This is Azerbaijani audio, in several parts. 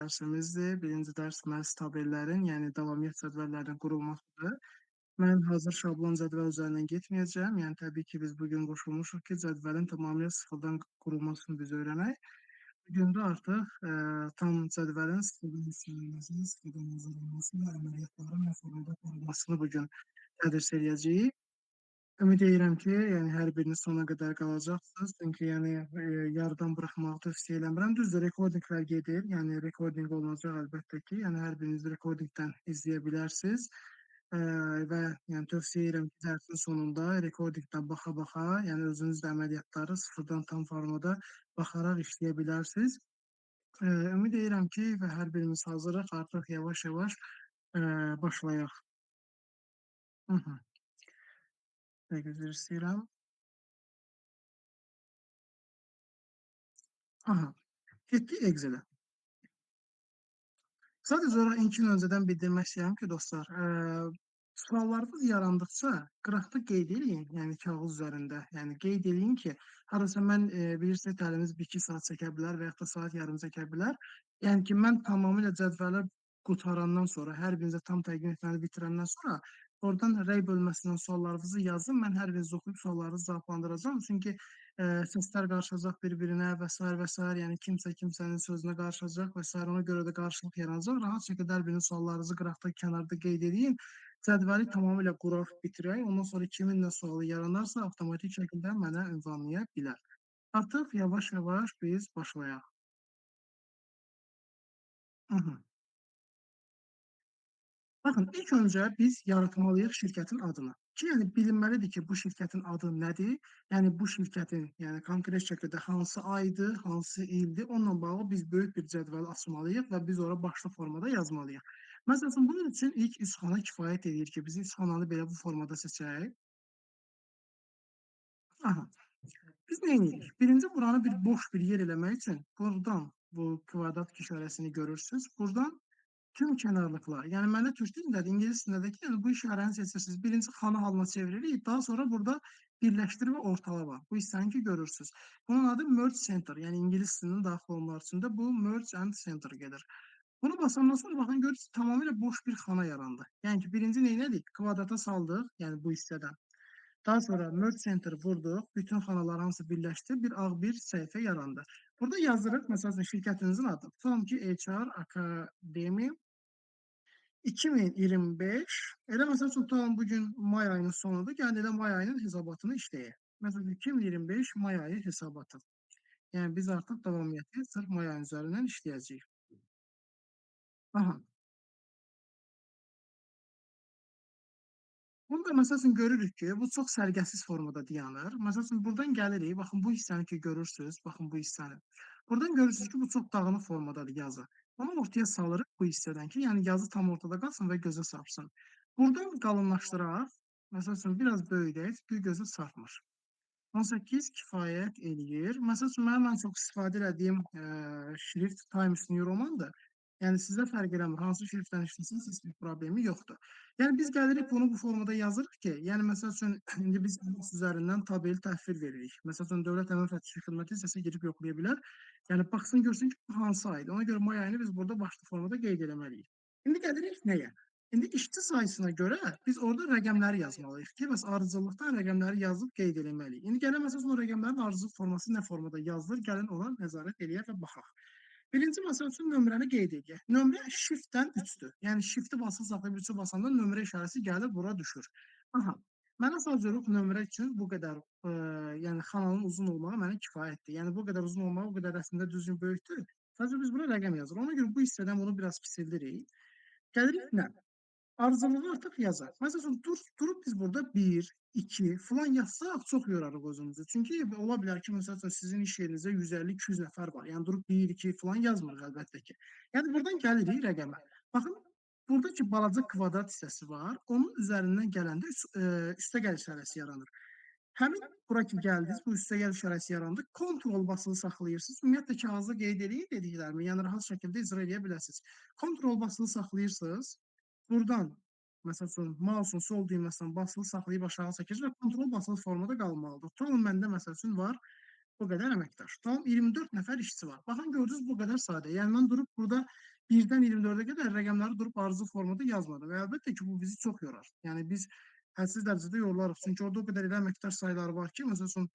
Dərsimizdir. Birinci dərsimiz tabellərin, yəni davamiyyət cədvəllərinin qurulmasıdır. Mən hazır şablon cədvəl üzərindən getməyəcəm. Yəni təbii ki, biz bu gün qoşulmuşuq ki, cədvəlin tamamilə sıfırdan qurulmasını biz öyrənək. Bu gün də artıq tam cədvəlin sıfırdan istənilməsini, sıfırdan hazırlanması və əməliyyatların nə formada qurulmasını bu gün tədris eləyəcəyik. Ümid edirəm ki, yəni hər biriniz sona qədər qalacaqsınız. Çünki yəni yarıdan buraxmağı tövsiyə eləmirəm. Düzdür, rekordinqlər gedir. Yəni rekordinq olunacaq əlbəttə ki. Yəni hər biriniz rekordinqdən izləyə bilərsiniz. Və yəni tövsiyə edirəm ki, dərsin sonunda rekordinqdən baxa-baxa, yəni özünüz də əməliyyatları sıfırdan tam formada baxaraq işləyə bilərsiniz. Ümid edirəm ki, və hər birimiz hazırıq. Artıq yavaş-yavaş başlayaq. Hı -hı. Dəqiqə üzr istəyirəm. Aha, getdik Excel-ə. Sadəcə olaraq ilkin öncədən bildirmək istəyirəm ki, dostlar, suallarınız yarandıqca qıraqda qeyd eləyin, yəni kağız üzərində. Yəni qeyd eləyin ki, hardasa mən, bilirsiniz təlimiz 1-2 saat çəkə bilər və yaxud da saat yarım çəkə bilər. Yəni ki, mən tamamilə cədvələ qurtarandan sonra, hər birinizə tam təqdim etməni bitirəndən sonra oradan rəy bölməsindən suallarınızı yazın. Mən hər birinizi oxuyub suallarınızı cavablandıracağam. Çünki, səslər qarışacaq bir-birinə və sair və sair. Yəni kimsə kimsənin sözünə qarışacaq və sair. Ona görə də qarşılıq yaranacaq. Rahat şəkildə hər birinin suallarınızı qıraqda, kənarda qeyd eləyin. Cədvəli tamamilə quraq, bitirək. Ondan sonra kimin nə sualı yaranarsa avtomatik şəkildə mənə ünvanlaya bilər. Artıq yavaş-yavaş biz başlayaq. Hı -hı. Baxın, ilk öncə biz yaratmalıyıq şirkətin adını. Ki, yəni bilinməlidir ki, bu şirkətin adı nədir? Yəni bu şirkətin, yəni konkret şəkildə hansı aydır, hansı ildir? Onunla bağlı biz böyük bir cədvəl açmalıyıq və biz ora başlı formada yazmalıyıq. Məsələn, bunun üçün ilk üç xana kifayət edir ki, biz üç xananı belə bu formada seçək. Aha, biz neyləyirik? Birinci buranı bir boş bir yer eləmək üçün buradan bu kvadrat işarəsini görürsüz. Buradan tüm kənarlıqlar, yəni məndə türk dilindədir, ingilis dilindədir ki, yəni bu işarəni seçirsiniz. Birinci xana halına çeviririk, daha sonra burada birləşdir və ortala var. Bu hissəni ki, görürsüz. Bunun adı Merge Center, yəni ingilis dilinin daxil olmaları üçün də bu Merge and Center gedir. Bunu basandan sonra baxın görürsüz tamamilə boş bir xana yarandı. Yəni ki, birinci neylədik? Kvadrata saldıq, yəni bu hissədən. Daha sonra Merge Center vurduq, bütün xanalar hamısı birləşdi, bir ağ bir səhifə yarandı. Burada yazırıq, məsələn, şirkətinizin adı. Tutalım ki, HR Academy 2025. Elə məsəl üçün tutalım bu gün may ayının sonudur. Gəlin elə may ayının hesabatını işləyək. Məsələn, 2025 may ayı hesabatı. Yəni biz artıq davamiyyəti sırf may ayı üzərindən işləyəcəyik. Aha. Burada məsəl üçün görürük ki, bu çox sərgəsiz formada dayanır. Məsəl üçün burdan gəlirik, baxın bu hissəni ki görürsüz, baxın bu hissəni. Buradan görürsüz ki, bu çox dağınıq formadadır yazı. Onu ortaya salırıq bu hissədən ki, yəni yazı tam ortada qalsın və gözə çarpsın. Buradan qalınlaşdıraq, məsəl üçün biraz böyüdək, bir gözə çarpmır. 18 kifayət eləyir. Məsəl üçün, mənim ən çox istifadə elədiyim şrift Times New Romandır. Yəni sizə fərq eləmir, hansı şriftdən işləsəniz heç bir problemi yoxdur. Yəni biz gəlirik bunu bu formada yazırıq ki, yəni məsəl üçün indi biz üzərindən tabel təhvil veririk. Məsəl üçün Dövlət Əmək Təhlükəsizlik Xidməti hissəsi girib yoxlaya bilər. Yəni baxsın görsün ki, bu hansı aydır. Ona görə may ayını biz burada başlı formada qeyd eləməliyik. İndi gəlirik nəyə? İndi işçi sayısına görə biz orada rəqəmləri yazmalıyıq ki, bəs ardıcıllıqdan rəqəmləri yazıb qeyd eləməliyik. İndi gəlin məsələn o rəqəmlərin ardıcıl forması nə formada yazılır? Gəlin ona nəzarət eləyək və baxaq. Birinci məsəl üçün nömrəni qeyd edək. Nömrə shiftdən 3-dür. Yəni shifti basılı saxlayıb 3-ü basanda nömrə işarəsi gəlir bura düşür. Aha. Mənə sadəcə nömrə üçün bu qədər yəni xananın uzun olmağı mənə kifayətdir. Yəni bu qədər uzun olmağı, bu qədər rəsmdə düzgün böyükdür. Sadəcə biz bura rəqəm yazırıq. Ona görə bu hissədən bunu biraz kiçildirik. Gəlirik nə? Arızalığı artıq yazaq. Məsələn, durub biz burada 1, 2 filan yazsaq çox yorarıq özümüzü. Çünki ola bilər ki, məsəl üçün sizin iş yerinizdə 150-200 nəfər var. Yəni durub 1, 2 filan yazmırıq əlbəttə ki. Yəni buradan gəlirik rəqəmə. Baxın, buradakı balaca kvadrat hissəsi var. Onun üzərindən gələndə üstəgəl işarəsi yaranır. Həmin bura ki gəldiniz, bu üstəgəl işarəsi yarandı. Kontrol basılı saxlayırsınız. Ümumiyyətlə kağızda qeyd eləyin dediklərimi, yəni rahat şəkildə icra edə biləsiniz. Kontrol basılı saxlayırsınız. Buradan məsəl üçün mausun sol düyməsindən basılı saxlayıb aşağı çəkirsiniz və kontrol basılı formada qalmalıdır. Tutalım məndə məsəl üçün var Bu qədər əməkdaş. Tam 24 nəfər işçi var. Baxın, gördünüz bu qədər sadə. Yəni mən durub burada 1-dən 24-ə qədər rəqəmləri durub ardıcıl formada yazmadım və əlbəttə ki, bu bizi çox yorar. Yəni biz hədsiz dərəcədə yorularıq. Çünki orada o qədər elə əməkdaş sayıları var ki, məsəl üçün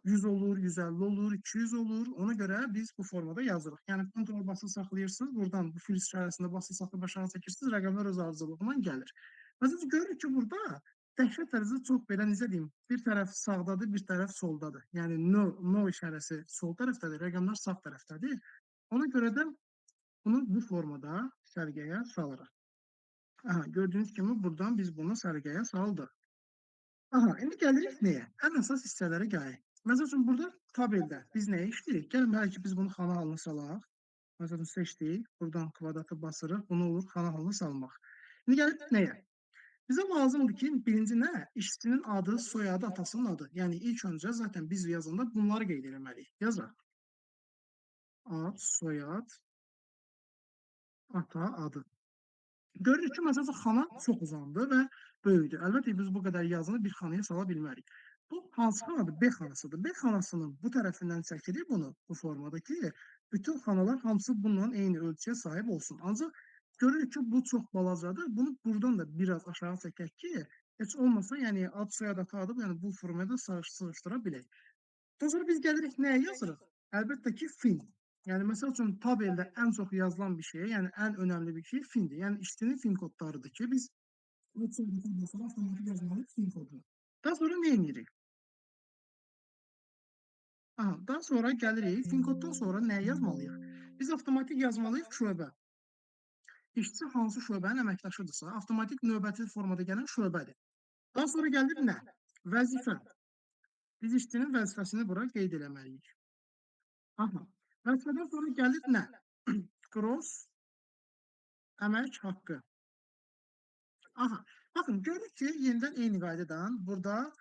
100 olur, 150 olur, 200 olur. Ona görə biz bu formada yazırıq. Yəni kontrol basılı saxlayırsınız, buradan bu fil işarəsində basılı saxlayıb aşağı çəkirsiniz, rəqəmlər öz ardıcıllığından gəlir. Məsələn, görürük ki, burada dəhşət dərəcədə çox belə necə deyim, bir tərəf sağdadır, bir tərəf soldadır. Yəni no işarəsi sol tərəfdədir, rəqəmlər sağ tərəfdədir. Ona görə də bunu bu formada sərgiyə salırıq. Aha, gördüyünüz kimi buradan biz bunu sərgiyə saldıq. Aha, indi gəlirik nəyə? Ən əsas hissələrə gələk. Məsəl üçün burada tabeldə biz nəyə işləyirik? Gəlin bəlkə biz bunu xana halına salaq. Məsəl üçün seçdik, buradan kvadratı basırıq, bunu olur xana halına salmaq. İndi gəlirik nəyə? Bizə lazımdır ki, birinci nə? İşçinin adı, soyadı, atasının adı. Yəni ilk öncə zaten biz yazanda bunları qeyd etməliyik. Yazaq. Ad, soyad, ata, adı. Görürük ki, məsələn, xana çox uzandı və böyükdür. Əlbəttə, biz bu qədər yazını bir xanaya sala bilmərik. Bu hansı xanadır? B xanasıdır. B xanasının bu tərəfindən çəkirik bunu bu formada ki, bütün xanalar hamısı bununla eyni ölçüyə sahib olsun. Ancaq görürük ki, bu çox balacadır. Bunu buradan da biraz aşağı çəkək ki, heç olmasa, yəni ad, soyad, ata adı, yəni bu formada sığışdıra bilək. Daha sonra biz gəlirik nəyə yazırıq? Əlbəttə ki, fin. Yəni məsəl üçün tabeldə ən çox yazılan bir şey, yəni ən önəmli bir şey findir. Yəni işçinin fin kodlarıdır ki, biz avtomatik yazmalıyıq fin kodunu. Daha sonra nə edirik? Aha, daha sonra gəlirik, fin koddan sonra nəyə yazmalıyıq? Biz avtomatik yazmalıyıq şöbə. İşçi hansı şöbənin əməkdaşıdırsa, avtomatik növbəti formada gələn şöbədir. Daha sonra gəlir nə? Vəzifə. Biz işçinin vəzifəsini bura qeyd eləməliyik. Aha. Vəzifədən sonra gəlir nə? Gross əmək haqqı. Aha. Baxın, görürük ki, yenidən eyni qaydadan burada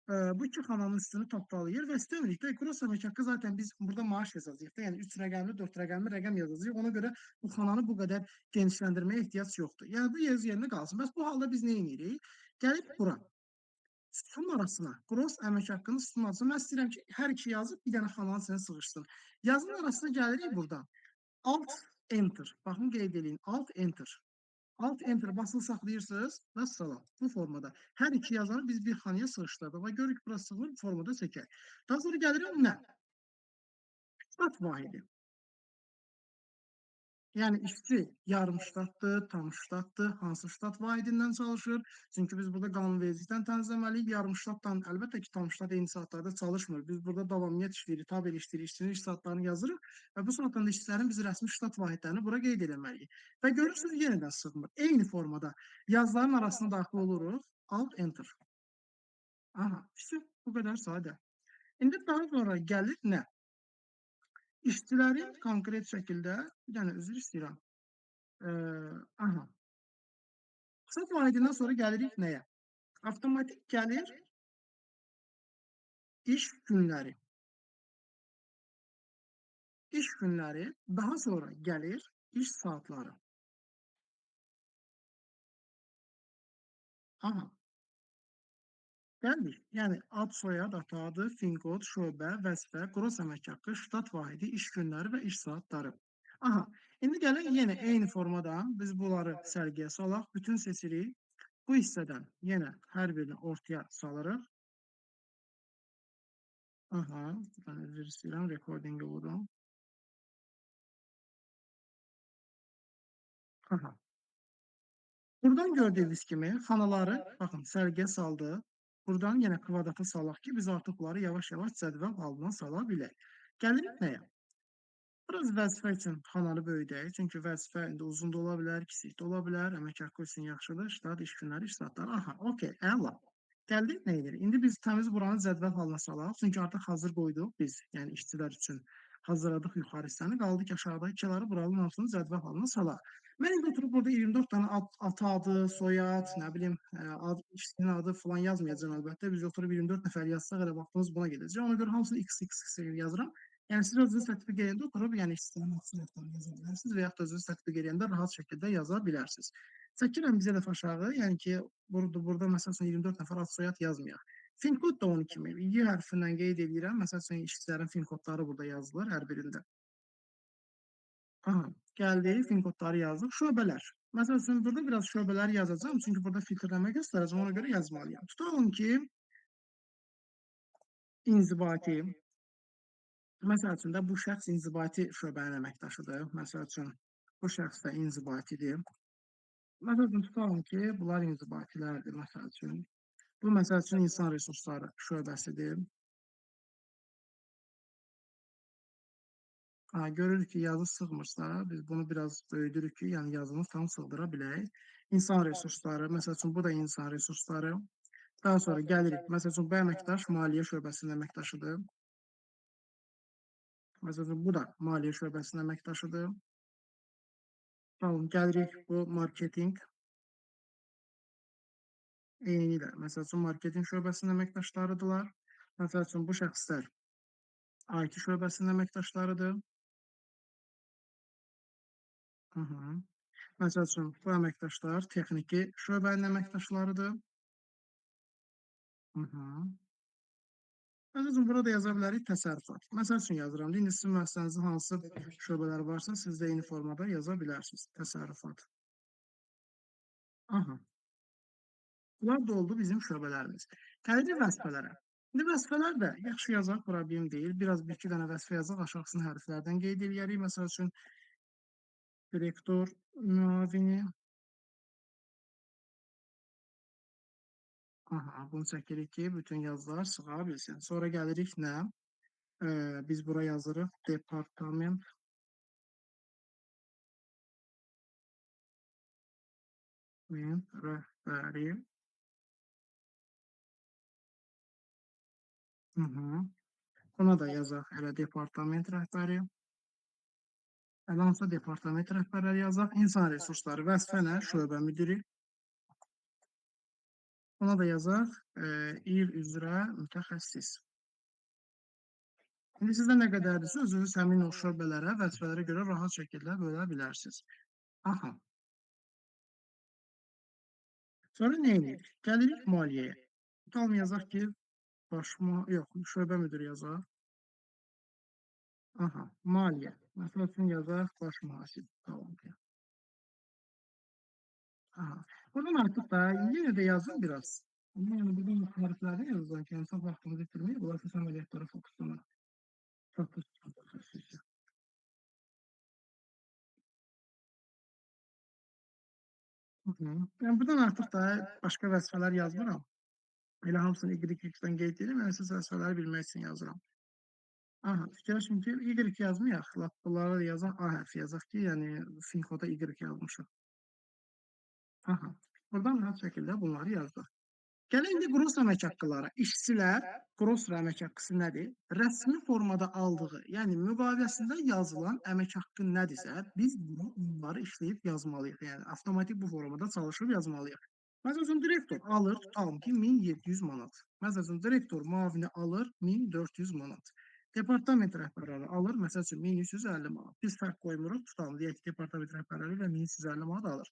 bu iki xananın üstünü tapdalayır və üstəlikdə gross əmək haqqı zaten biz burada maaş yazacağıq da, yəni 3 rəqəmli, 4 rəqəmli rəqəm yazacağıq. Ona görə bu xananı bu qədər genişləndirməyə ehtiyac yoxdur. Yəni bu yazı yerinə qalsın. Bəs bu halda biz nə edirik? Gəlib bura. Sütun arasına, gross əmək haqqının sütun arasına. Mən istəyirəm ki, hər iki yazıb bir dənə xananın içinə sığışsın. Yazının arasına gəlirik buradan. Alt enter. Baxın qeyd eləyin. Alt enter. Alt enter basılı saxlayırsınız və salam. Bu formada. Hər iki yazanı biz bir xanaya sığışdırdıq və görürük burası sığır formada çəkək. Daha sonra gəlirəm nə? Ştat vahidi. Yəni işçi yarım ştatdır, tam ştatdır, hansı ştat vahidindən çalışır? Çünki biz burada qanunvericilikdən tənzimləməliyik. Yarım ştatdan əlbəttə ki, tam ştat eyni saatlarda çalışmır. Biz burada davamiyyət işləyirik, tabel işləyirik, işçinin iş saatlarını yazırıq və bu saatdan da işçilərin biz rəsmi ştat vahidlərini bura qeyd eləməliyik. Və görürsünüz yenidən sığmır. Eyni formada yazıların arasına daxil oluruq. Alt enter. Aha, işte bu qədər sadə. İndi daha sonra gəlir nə? İşçilərin konkret şəkildə, bir dənə üzr istəyirəm. Aha. Qısa vahiddən sonra gəlirik nəyə? Avtomatik gəlir iş günləri. İş günləri, daha sonra gəlir iş saatları. Aha. Gəldik. Yəni ad, soyad, ata adı, fin kod, şöbə, vəzifə, qross əmək haqqı, ştat vahidi, iş günləri və iş saatları. Aha. İndi gəlin yenə eyni formadan biz bunları sərgiyə salaq. Bütün seçirik. Bu hissədən yenə hər birini ortaya salırıq. Aha. Ben üzr istəyirəm. Recording'i vurum. Aha. Buradan gördüyünüz kimi xanaları baxın sərgiyə saldı. Buradan yenə kvadrata salaq ki, biz artıq bunları yavaş-yavaş cədvəl halına sala bilək. Gəlirik nəyə? Biraz vəzifə üçün xananı böyüdək. Çünki vəzifə indi uzun da ola bilər, kiçik də ola bilər. Əmək haqqı üçün yaxşıdır. Ştat, iş günləri, iş saatları. Aha, okey, əla. Gəldik nə edirik? İndi biz təmiz buranı cədvəl halına salaq. Çünki artıq hazır qoyduq biz, yəni işçilər üçün hazırladıq yuxarı hissəni. Qaldı ki, aşağıdakıları buranın hamısını cədvəl halına salaq. Mən indi oturub burada 24 dənə ata adı, soyad, nə bilim, ad, işçinin adı falan yazmayacağam əlbəttə. Biz oturub 24 nəfər yazsaq elə vaxtımız buna gedəcək. Ona görə hamısını x yazıram. Yəni siz özünüz tətbiq edəndə oturub, yəni işçinin məsuliyyətlərini yaza bilərsiniz və yaxud da özünüz tətbiq edəndə rahat şəkildə yaza bilərsiniz. Çəkirəm bizə dəfə aşağı, yəni ki, burada məsəl üçün 24 nəfər ad soyad yazmayaq. Fin kod da onun kimi Y hərfindən qeyd edirəm. Məsəl üçün işçilərin fin kodları burada yazılır hər birində. Aha, gəldik, fin kodları yazdıq. Şöbələr. Məsəl üçün burada biraz şöbələri yazacağam, çünki burada filtrləmə göstərəcəm, ona görə yazmalıyam. Tutalım ki, inzibati. Məsəl üçün də bu şəxs inzibati şöbənin əməkdaşıdır. Məsəl üçün bu şəxs də inzibatidir. Məsəl üçün tutalım ki, bunlar inzibatilərdir. Məsəl üçün bu məsəl üçün insan resursları şöbəsidir. Ha, görürük ki, yazı sığmırsa, biz bunu biraz böyüdürük ki, yəni yazını tam sığdıra bilək. İnsan resursları, məsəl üçün bu da insan resursları. Daha sonra gəlirik. Məsəl üçün bu əməkdaş maliyyə şöbəsinin əməkdaşıdır. Məsəl üçün bu da maliyyə şöbəsinin əməkdaşıdır. Tamam, gəlirik bu marketinq. Eynilə, məsəl üçün marketinq şöbəsinin əməkdaşlarıdırlar. Məsəl üçün bu şəxslər IT şöbəsinin əməkdaşlarıdır. Hı -hı. Məsəl üçün bu əməkdaşlar texniki şöbənin əməkdaşlarıdır. Hı -hı. Məsəl üçün burada yaza bilərik təsərrüfat. Məsəl üçün yazıram. İndi sizin müəssisənizin hansı şöbələri varsa, siz də eyni formada yaza bilərsiniz. Təsərrüfat. Aha. Bunlar da oldu bizim şöbələrimiz. Gəlirik vəzifələrə. İndi vəzifələr də yaxşı yazaq, problem deyil. Biraz bir-iki dənə vəzifə yazaq, aşağısını hərflərdən qeyd eləyərik. Məsəl üçün direktor müavini. Aha, bunu çəkirik ki, bütün yazılar sığa bilsin. Sonra gəlirik nə? Biz bura yazırıq departament rəhbəri. Hı -hı. Buna da yazaq elə departament rəhbəri. Elə hansısa departament rəhbərləri yazaq. İnsan resursları vəzifə nə? Şöbə müdiri. Buna da yazaq il üzrə mütəxəssis. İndi sizdə nə qədərdirsə, özünüz həmin o şöbələrə, vəzifələrə görə rahat şəkildə bölə bilərsiniz. Aha. Sonra nə edirik? Gəlirik maliyyəyə. Tutalım yazaq ki, yox, şöbə müdiri yazaq. Aha, maliyyə. Məsəl üçün yazaq baş mühasib. Tamam ki. Aha. Buradan artıq da yenə də yazın biraz. Yəni buradan tariflərdən yazacağam ki, yəni çox vaxtımızı itirməyək, bunlar səs əməliyyatları fokuslanır. Satış mütəxəssisi. Hı -hı. Yəni buradan artıq da başqa vəzifələr yazmıram. Elə hamısını Y-X-dən qeyd edirəm, yəni siz vəzifələri bilmək üçün yazıram. Aha, fikirləşin ki, Y yazmayaq, lap bunlara da yazaq, A hərfi yazaq ki, yəni Finkoda Y yazmışıq. Aha, buradan rahat şəkildə bunları yazdıq. Gəlin indi qros əmək haqqıları. İşçilər qros əmək haqqısı nədir? Rəsmi formada aldığı, yəni müqaviləsində yazılan əmək haqqı nədirsə, biz bunları işləyib yazmalıyıq. Yəni avtomatik bu formada çalışıb yazmalıyıq. Məsəl üçün direktor alır, tutalım ki, 1700 manat. Məsəl üçün direktor müavini alır 1400 manat. Departament rəhbərləri alır, məsəl üçün 1350 manat. Biz fərq qoymuruq, tutalım deyək ki, departament rəhbərləri və 1350 manat alır.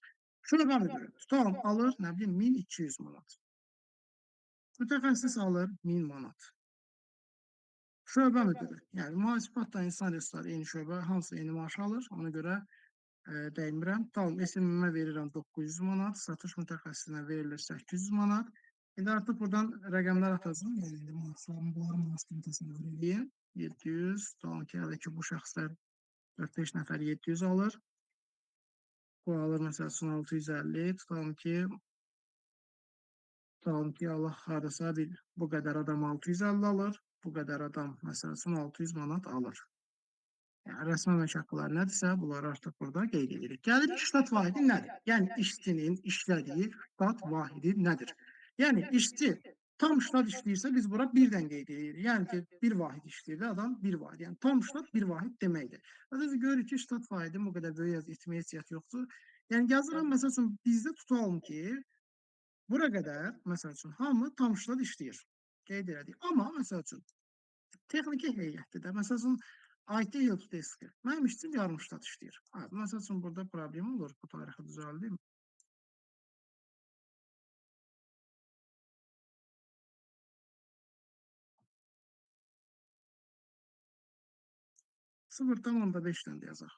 Şöbə müdiri tutalım alır, nə bilim 1200 manat. Mütəxəssis alır 1000 manat. Şöbə müdiri, yəni mühasibatla insan resursları eyni şöbə, hamısı eyni maaş alır, ona görə dəymirəm. Tamam, SMM-ə verirəm 900 manat, satış mütəxəssisinə verilir 800 manat. İndi artıq buradan rəqəmlər atacağım. Yəni indi maaşların, bunların maaşını təsəvvür edin. 700, tamam ki, hələ ki bu şəxslər 4-5 nəfər 700 alır. Bu alır məsəl üçün 650, tutalım ki, Allah hardasa bir bu qədər adam 650 alır, bu qədər adam məsəl üçün 600 manat alır. Yəni rəsmi əmək haqqıları nədirsə, bunları artıq burada qeyd edirik. Gəlirik ştat vahidi nədir? Yəni işçinin işlədiyi ştat vahidi nədir? Yəni işçi tam ştat işləyirsə biz bura birdən qeyd edirik. Yəni ki, bir vahid işləyir adam, bir vahid. Yəni tam ştat bir vahid deməkdir. Sadəcə görürük ki, ştat vahidin bu qədər böyük etməyə ehtiyac yoxdur. Yəni yazıram məsəl üçün bizdə tutalım ki, bura qədər məsəl üçün hamı tam ştat işləyir. Qeyd elədik. Amma məsəl üçün texniki heyətdir də. Məsəl üçün IT helpdesk. Mənim işçim yarım ştat işləyir. Ha, məsəl üçün burada problem olur. Bu tarixi düzəldim. 0,5-dən də yazaq.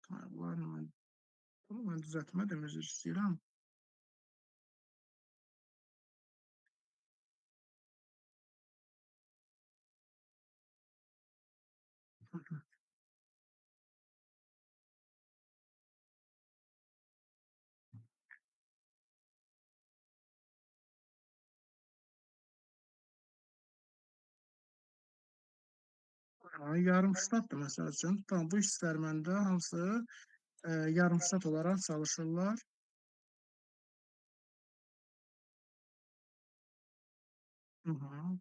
Bunlarla bunu mən düzəltmədim, üzr istəyirəm. Yarımştatdır məsəl üçün. Tamam, bu hisslər məndə hamısı yarımştat olaraq çalışırlar. Hı -hı.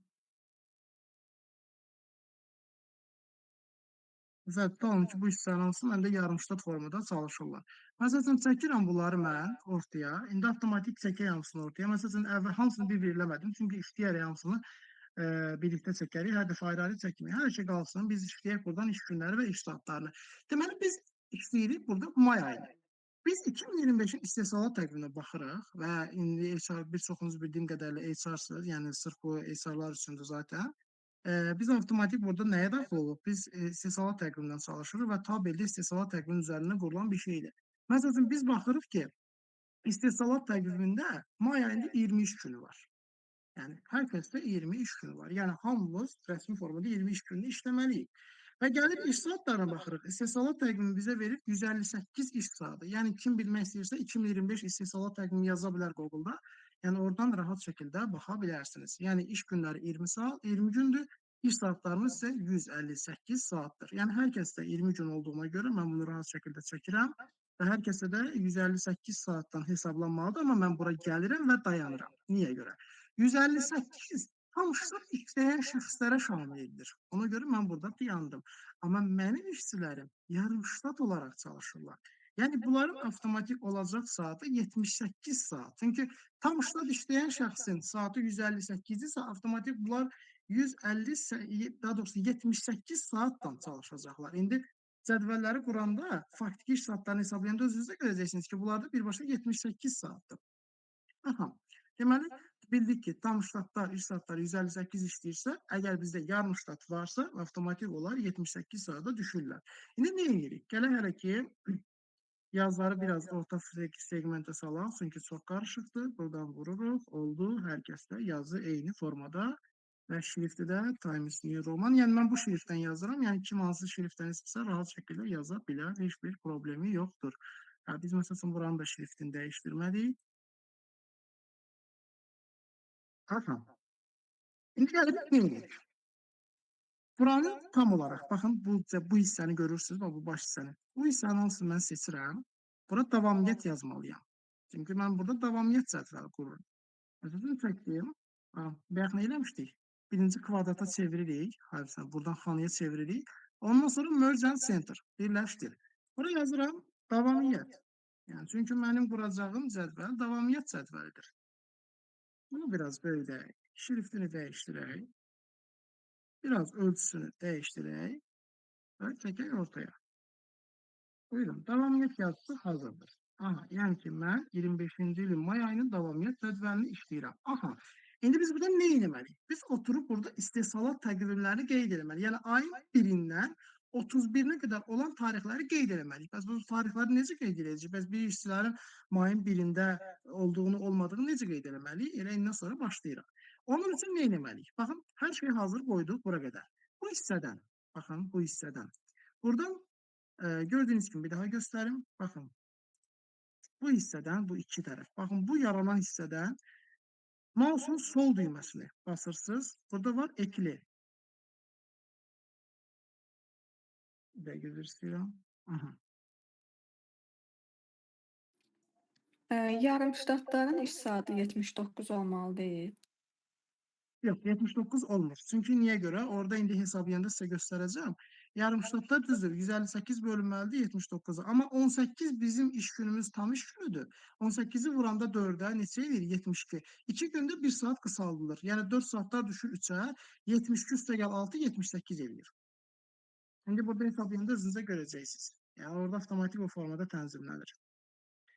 Zətdə ki, bu hissələrin hamısı məndə yarımştat formada çalışırlar. Məsələn, çəkirəm bunları mən ortaya. İndi avtomatik çəkək hamısını ortaya. Məsələn, əvvəl hamısını bir-bir eləmədim. Çünki işləyərək hamısını birlikdə çəkərik. Hər dəfə ayrı-ayrı çəkməyin. Hər şey qalsın. Biz işləyək buradan iş günləri və iş saatlarını. Deməli, biz işləyirik burada may ayını. Biz 2025-in istehsalat təqviminə baxırıq və indi HR bir çoxunuz bildiyim qədərilə HR-sınız, yəni sırf bu HR-lar üçündür zaten. Biz avtomatik burada nəyə daxil oluruq? Biz istehsalat təqvimindən çalışırıq və tabeldə istehsalat təqvimi üzərində qurulan bir şeydir. Məsələn, biz baxırıq ki, istehsalat təqvimində may ayında 23 günü var. Yəni hər kəsdə 20 iş günü var. Yəni hamımız rəsmi formada 20 iş gününü işləməliyik. Və gəlib iş saatlarına baxırıq. İstehsalat təqvimi bizə verir 158 iş saatı. Yəni kim bilmək istəyirsə 2025 istehsalat təqvimi yaza bilər Google-da. Yəni oradan rahat şəkildə baxa bilərsiniz. Yəni iş günləri 20 saat, 20 gündür. İş saatlarımız isə 158 saatdır. Yəni hər kəsdə 20 gün olduğuna görə mən bunu rahat şəkildə çəkirəm və hər kəsə də 158 saatdan hesablanmalıdır. Amma mən bura gəlirəm və dayanıram. Niyə görə? 158 tam ştat işləyən şəxslərə şamil edilir. Ona görə mən burada dayandım. Amma mənim işçilərim yarım ştat olaraq çalışırlar. Yəni bunların avtomatik olacaq saatı 78 saat. Çünki tam ştat işləyən şəxsin saatı 158-dirsə, avtomatik bunlar 150, daha doğrusu 78 saatdan çalışacaqlar. İndi cədvəlləri quranda, faktiki iş saatlarını hesablayanda özünüz də görəcəksiniz ki, bunlarda birbaşa 78 saatdır. Aha. Deməli, bildik ki, tam ştatda iş saatları 158 işləyirsə, əgər bizdə yarım ştat varsa, avtomatik olaraq 78 saata düşürlər. İndi nə edirik? Gələk hələ ki, yazıları biraz orta segmentə salaq, çünki çox qarışıqdır. Buradan vururuq, oldu. Hər kəsdə yazı eyni formada və şrifti də Times New Roman. Yəni mən bu şriftdən yazıram. Yəni kim hansı şriftdən istəsə rahat şəkildə yaza bilər. Heç bir problemi yoxdur. Biz məsələn buranın da şriftini dəyişdirmədik. Aha. İndi gəlib neyinirik? Buranı tam olaraq, baxın, bu hissəni görürsünüz, bu baş hissəni. Bu hissənin hamısını mən seçirəm. Bura davamiyyət yazmalıyam. Çünki mən burada davamiyyət cədvəli qururum. Özünü çəkdim. Bayaq nə eləmişdik? Birinci kvadrata çeviririk. Hayır, buradan xanaya çeviririk. Ondan sonra merge and center. Birləşdir. Buraya yazıram davamiyyət. Yəni, çünki mənim quracağım cədvəl davamiyyət cədvəlidir. Bunu biraz böyüdək. Şriftini dəyişdirək. Biraz ölçüsünü değiştirək və çəkək ortaya. Buyurun, davamiyyət yazısı hazırdır. Aha, yəni ki, mən 25-ci ilin may ayının davamiyyət cədvəlini işləyirəm. Aha, indi biz burada nə etməliyik? Biz oturub burada istehsalat təqvimlərini qeyd etməliyik. Yəni, ayın 1-dən 31-nə qədər olan tarixləri qeyd etməliyik. Bəs bu tarixləri necə qeyd edəcəyik? Bəs bir işçilərin mayın 1-də olduğunu, olmadığını necə qeyd etməliyik? Elə indən sonra başlayırıq. Onun üçün nə etməliyik? Baxın, hər şey hazır qoyduq bura qədər. Bu hissədən, baxın, bu hissədən. Buradan gördüyünüz kimi bir daha göstərim. Baxın, bu hissədən, bu iki tərəf. Baxın, bu yaranan hissədən mouse'un sol düyməsini basırsınız. Burada var ekli. Bir də gözür istəyirəm. Aha. Yarım ştatların iş saatı 79 olmalı deyil. Yox, 79 olmur. Çünki niyə görə? Orada indi hesablayanda sizə göstərəcəm. Yarımştatlar düzdür, 158 bölünməlidir 79-a. Amma 18 bizim iş günümüz tam iş günüdür. 18-i vuranda 4-ə neçə edir? 72. 2 gündə 1 saat qısaldılır. Yəni 4 saatlar düşür 3-ə. 72 üstə gəl 6, 78 edir. İndi burada hesablayanda özünüzə görəcəksiniz. Yəni orada avtomatik o formada tənzimlənir.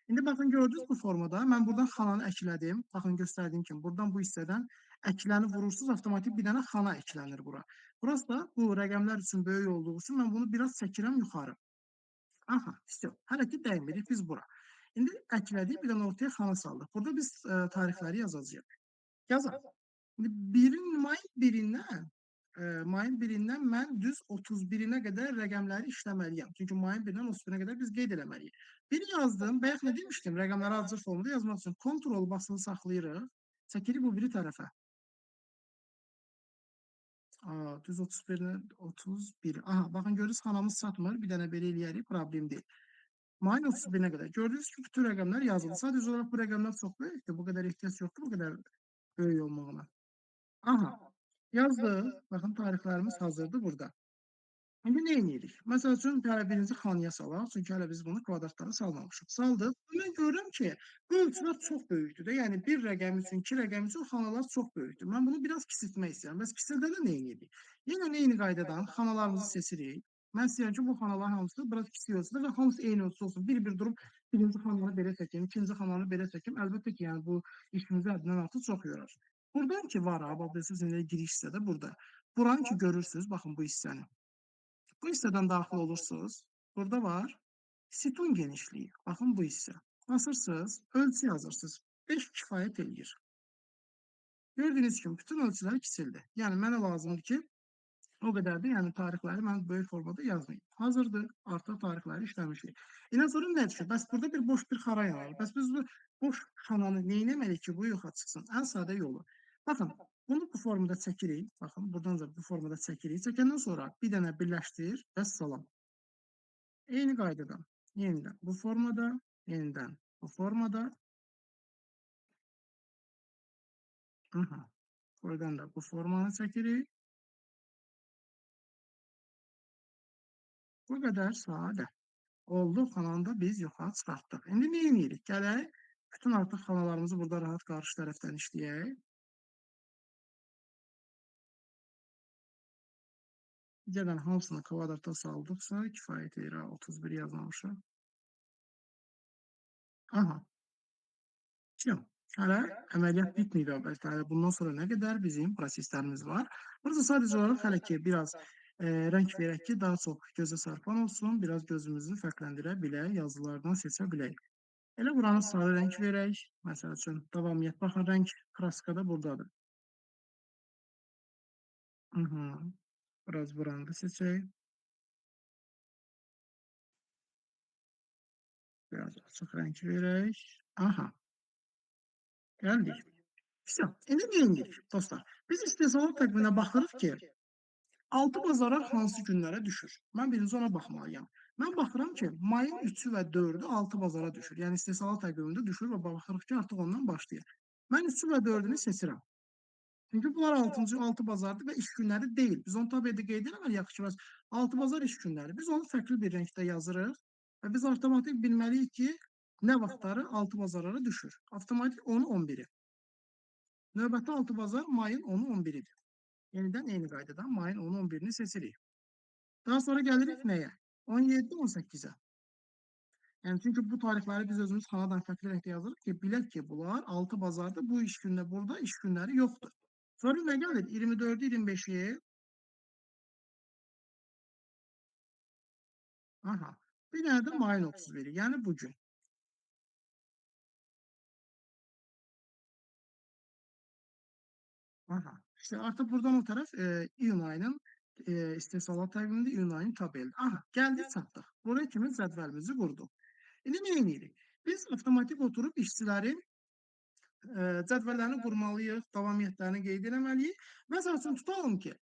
İndi baxın gördünüz bu formada. Mən buradan xananı əklədim. Baxın göstərdiyim kimi buradan bu hissədən əkləni vurursunuz, avtomatik bir dənə xana əklənir bura. Burası da bu rəqəmlər üçün böyük olduğu üçün mən bunu biraz çəkirəm yuxarı. Aha, всё. Hələ ki dəymirik biz bura. İndi əklədik, bir dənə ortaya xana saldıq. Burada biz tarixləri yazacağıq. Yazaq. İndi mayın 1-dən mən düz 31-nə qədər rəqəmləri işləməliyəm. Çünki mayın 1-dən 31-nə qədər biz qeyd eləməliyik. 1-i yazdım. Bayaq nə demişdim? Rəqəmləri ardıcıl formada yazmaq üçün kontrol basılı saxlayırıq. Çəkirik bu biri tərəfə. Düz 31-dən 31. Aha, baxın görürsüz xanamız çatmır. Bir dənə belə eləyərik, problem deyil. Mayın 31-nə qədər. Gördünüz ki, bütün rəqəmlər yazıldı. Sadəcə olaraq bu rəqəmlər çox böyükdür. Bu qədər ehtiyac yoxdur bu qədər böyük olmağına. Aha, yazdıq. Baxın tarixlərimiz hazırdır burada. İndi neyləyirik? Məsəl üçün hələ birinci xanaya salaq, çünki hələ biz bunu kvadratlara salmamışıq. Saldıq. Mən görürəm ki, bu ölçülər çox böyükdür də. Yəni bir rəqəm üçün, 2 rəqəm üçün xanalar çox böyükdür. Mən bunu biraz kiçiltmək istəyirəm. Bəs kiçildəndə neyləyirik? Yenə eyni qaydadan xanalarımızı seçirik. Mən istəyirəm ki, bu xanaların hamısı biraz kiçik ölçüdə və hamısı eyni ölçüdə olsun. Bir-bir durub birinci xananı belə çəkim, ikinci xananı belə çəkim. Əlbəttə ki, yəni bu işimizi həddindən artıq çox yorar. Burdan ki var ha, bax bilirsiniz, indi giriş hissədə burada. Buranı ki görürsüz, baxın bu hissəni. Bu hissədən daxil olursunuz. Burada var sütun genişliyi. Baxın bu hissə. Basırsınız, ölçü yazırsınız. 5 kifayət eləyir. Gördüyünüz kimi bütün ölçülər kiçildi. Yəni mənə lazımdır ki, o qədər də yəni tarixləri mən böyük formada yazmayım. Hazırdır, artıq tarixləri işləmişik. Ondan sonra nə düşür? Bəs burada bir boş bir xana yaranır. Bəs biz bu boş xananı neynəməliyik ki, bu yoxa çıxsın? Ən sadə yolu. Baxın, bunu bu formada çəkirik. Baxın, buradan da bu formada çəkirik. Çəkəndən sonra bir dənə birləşdir və salam. Eyni qaydadan yenidən bu formada, yenidən bu formada. Aha. Buradan da bu formanı çəkirik. Bu qədər sadə. Oldu, xananı da biz yuxarı çıxartdıq. İndi nə edirik? Gələk, bütün artıq xanalarımızı burada rahat qarşı tərəfdən işləyək. Gəlin hamısını kvadrata saldıqsa kifayət edir. 31 yazmamışıq. Aha. Всё. Hələ əməliyyat bitməyib əlbəttə. Hələ bundan sonra nə qədər bizim proseslərimiz var. Burada sadəcə olaraq hələ ki biraz rəng verək ki, daha çox gözə çarpan olsun, biraz gözümüzü fərqləndirə bilək, yazılardan seçə bilək. Elə buranı sarı rəng verək. Məsəl üçün davamiyyət. Baxın, rəng kraskada buradadır. Biraz buranı da seçək. Biraz açıq rəng verək. Aha, gəldik. Всё. İndi nə edirik dostlar? Biz istehsalat təqviminə baxırıq ki, 6 bazara hansı günlərə düşür? Mən birinci ona baxmalıyam. Mən baxıram ki, mayın 3-ü və 4-ü 6 bazara düşür. Yəni istehsalat təqvimində düşür və baxırıq ki, artıq ondan başlayır. Mən 3-ü və 4-ünü seçirəm. Çünki bunlar 6-cı 6 bazardır və iş günləri deyil. Biz onu təbii də qeyd eləməliyik yaxşı ki, bəs 6 bazar iş günləri. Biz onu fərqli bir rəngdə yazırıq və biz avtomatik bilməliyik ki, nə vaxtları 6 bazarlara düşür. Avtomatik 10-u 11-i. Növbəti 6 bazar mayın 10-u 11-idir. Yenidən eyni qaydadan mayın 10-u 11-ini seçirik. Daha sonra gəlirik nəyə? 17, 18-ə. Yəni çünki bu tarixləri biz özümüz xanadan fərqli rəngdə yazırıq ki, bilək ki, bunlar 6 bazarda bu iş günündə burada iş günləri yoxdur. Sonra nə gəlir? 24-ü, 25-i. Aha. Bir dənə də mayın 31-i, yəni bu gün. Aha. İşte artıq buradan o tərəf iyun ayının istehsalat təqvimində iyun ayının tabelidir. Aha, gəldik çatdıq. Buraya kimi cədvəlimizi qurduq. İndi nə edirik? Biz avtomatik oturub işçilərin cədvəllərini qurmalıyıq, davamiyyətlərini qeyd eləməliyik. Məsəl üçün tutalım ki,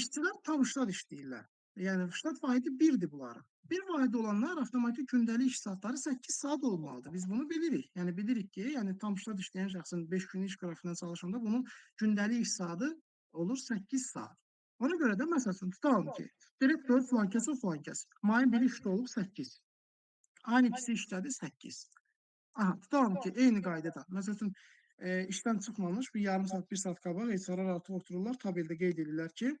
işçilər tam ştat işləyirlər. Yəni ştat vahidi 1-dir bunların. Bir vahid olanlar avtomatik gündəlik iş saatları 8 saat olmalıdır. Biz bunu bilirik. Yəni bilirik ki, yəni tam ştat işləyən şəxsin 5 günlük iş qrafikinə çalışanda bunun gündəlik iş saatı olur 8 saat. Ona görə də məsəl üçün tutalım ki, direktor filankəs o filankəs mayın 1-i işdə olub 8. Ayın ikisi işlədi 8. Aha, tutalım ki, eyni qaydada. Məsəl üçün, işdən çıxmamış bir yarım saat, 1 saat qabaq HR-lar artıq otururlar, tabeldə qeyd edirlər ki,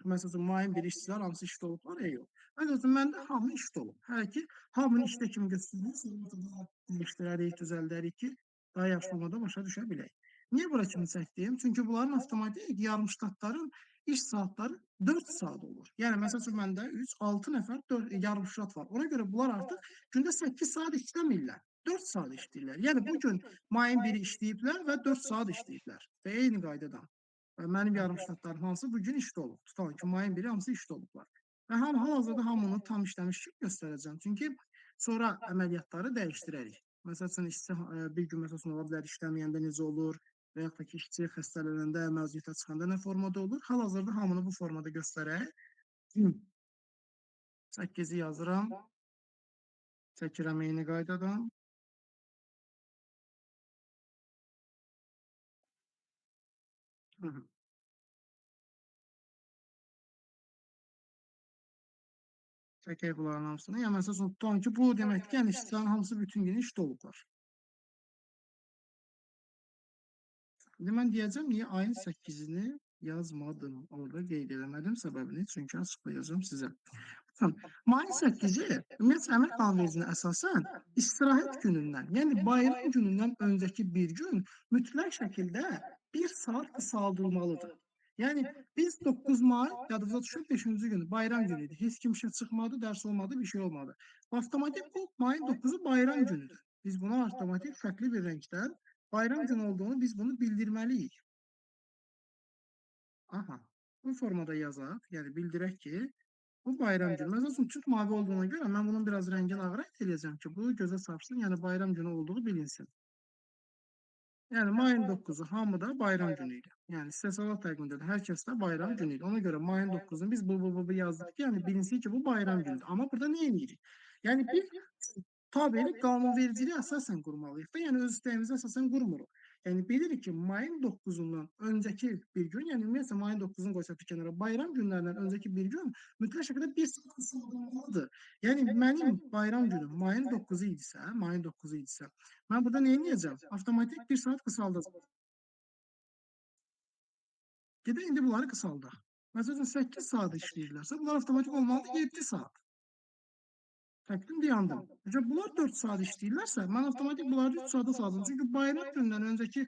Məsəl üçün, mayın 1 işçilər hansı işdə olublar? Yox. Məsəl üçün, məndə hamı işdə olub. Hələ ki, hamını işdə kimi göstərilir, sonra dəyişdirərik, düzəldərik ki, daha yaxşı formada başa düşə bilək. Niyə bura kimi çəkdim? Çünki bunların avtomatik yarımştatların iş saatları 4 saat olur. Yəni, məsəl üçün, məndə 3-6 nəfər yarımştat var. Ona görə bunlar artıq gündə 8 saat işləmirlər, 4 saat işləyirlər. Yəni, bu gün mayın 1-i işləyiblər və 4 saat işləyiblər və eyni qaydadan. Mənim yarımştatlarım hamısı bu gün işdə olub. Tutalım ki, mayın 1-i hamısı işdə olublar. Və hal-hazırda hamını tam işləmiş kimi göstərəcəm. Çünki sonra əməliyyatları dəyişdirərik. Məsəl üçün, işçi bir gün məsəl üçün ola bilər işləməyəndə necə olur və yaxud da ki, işçi xəstələnəndə, məzuniyyətə çıxanda nə formada olur. Hal-hazırda hamını bu formada göstərək. 8-i yazıram, çəkirəm eyni qaydadan. Hı -hı. Çəkək bunların hamısını. Yəni, məsəl üçün, tutalım ki, bu deməkdir ki, yəni işçilərin hamısı bütün gün işdə olublar. İndi mən deyəcəm, niyə ayın 8-ini yazmadım, orada qeyd eləmədim səbəbini, çünki açıqlayacağım sizə. Baxın, mayın 8-i ümumiyyətlə əmək qanunvericiliyinə əsasən istirahət günündən, yəni bayram günündən öncəki bir gün mütləq şəkildə 1 saat qısaldılmalıdır. Yəni biz 9 may yadınıza düşür 5-ci gün bayram günü idi. Heç kim işə çıxmadı, dərs olmadı, bir şey olmadı. Avtomatik bu mayın 9-u bayram günüdür. Biz buna avtomatik fərqli bir rəngdən bayram günü olduğunu biz bunu bildirməliyik. Aha, bu formada yazaq, yəni bildirək ki, bu bayram günü. Məsəl üçün, tünd mavi olduğuna görə mən bunun biraz rəngini ağaraq eləyəcəm ki, bu gözə çarpsın, yəni bayram günü olduğu bilinsin. Yəni mayın 9-u hamıda bayram günü idi. Yəni istehsalat təqvimində də hər kəsdə bayram günü idi. Ona görə mayın 9-unu biz bu yazdıq ki, yəni bilinsin ki, bu bayram günüdür. Amma burada nə edirik? Yəni biz tabeli qanunvericiliyə əsasən qurmalıyıq da, yəni öz istəyimizə əsasən qurmuruq. Yəni bilirik ki, mayın 9-undan öncəki bir gün, yəni ümumiyyətlə mayın 9-unu qoysaq bir kənara, bayram günlərindən öncəki bir gün mütləq şəkildə 1 saat qısaldılmalıdır. Yəni mənim bayram günüm mayın 9-u idisə, mən burada nə edəcəm? Avtomatik 1 saat qısaldacam. Gedək indi bunları qısaldaq. Məsələn 8 saat işləyirlərsə, bunlar avtomatik olmalıdır 7 saat. Təqdim dayandım. Əgər bunlar 4 saat işləyirlərsə, mən avtomatik bunları 3 saata salacağam. Çünki bayram gündən öncəki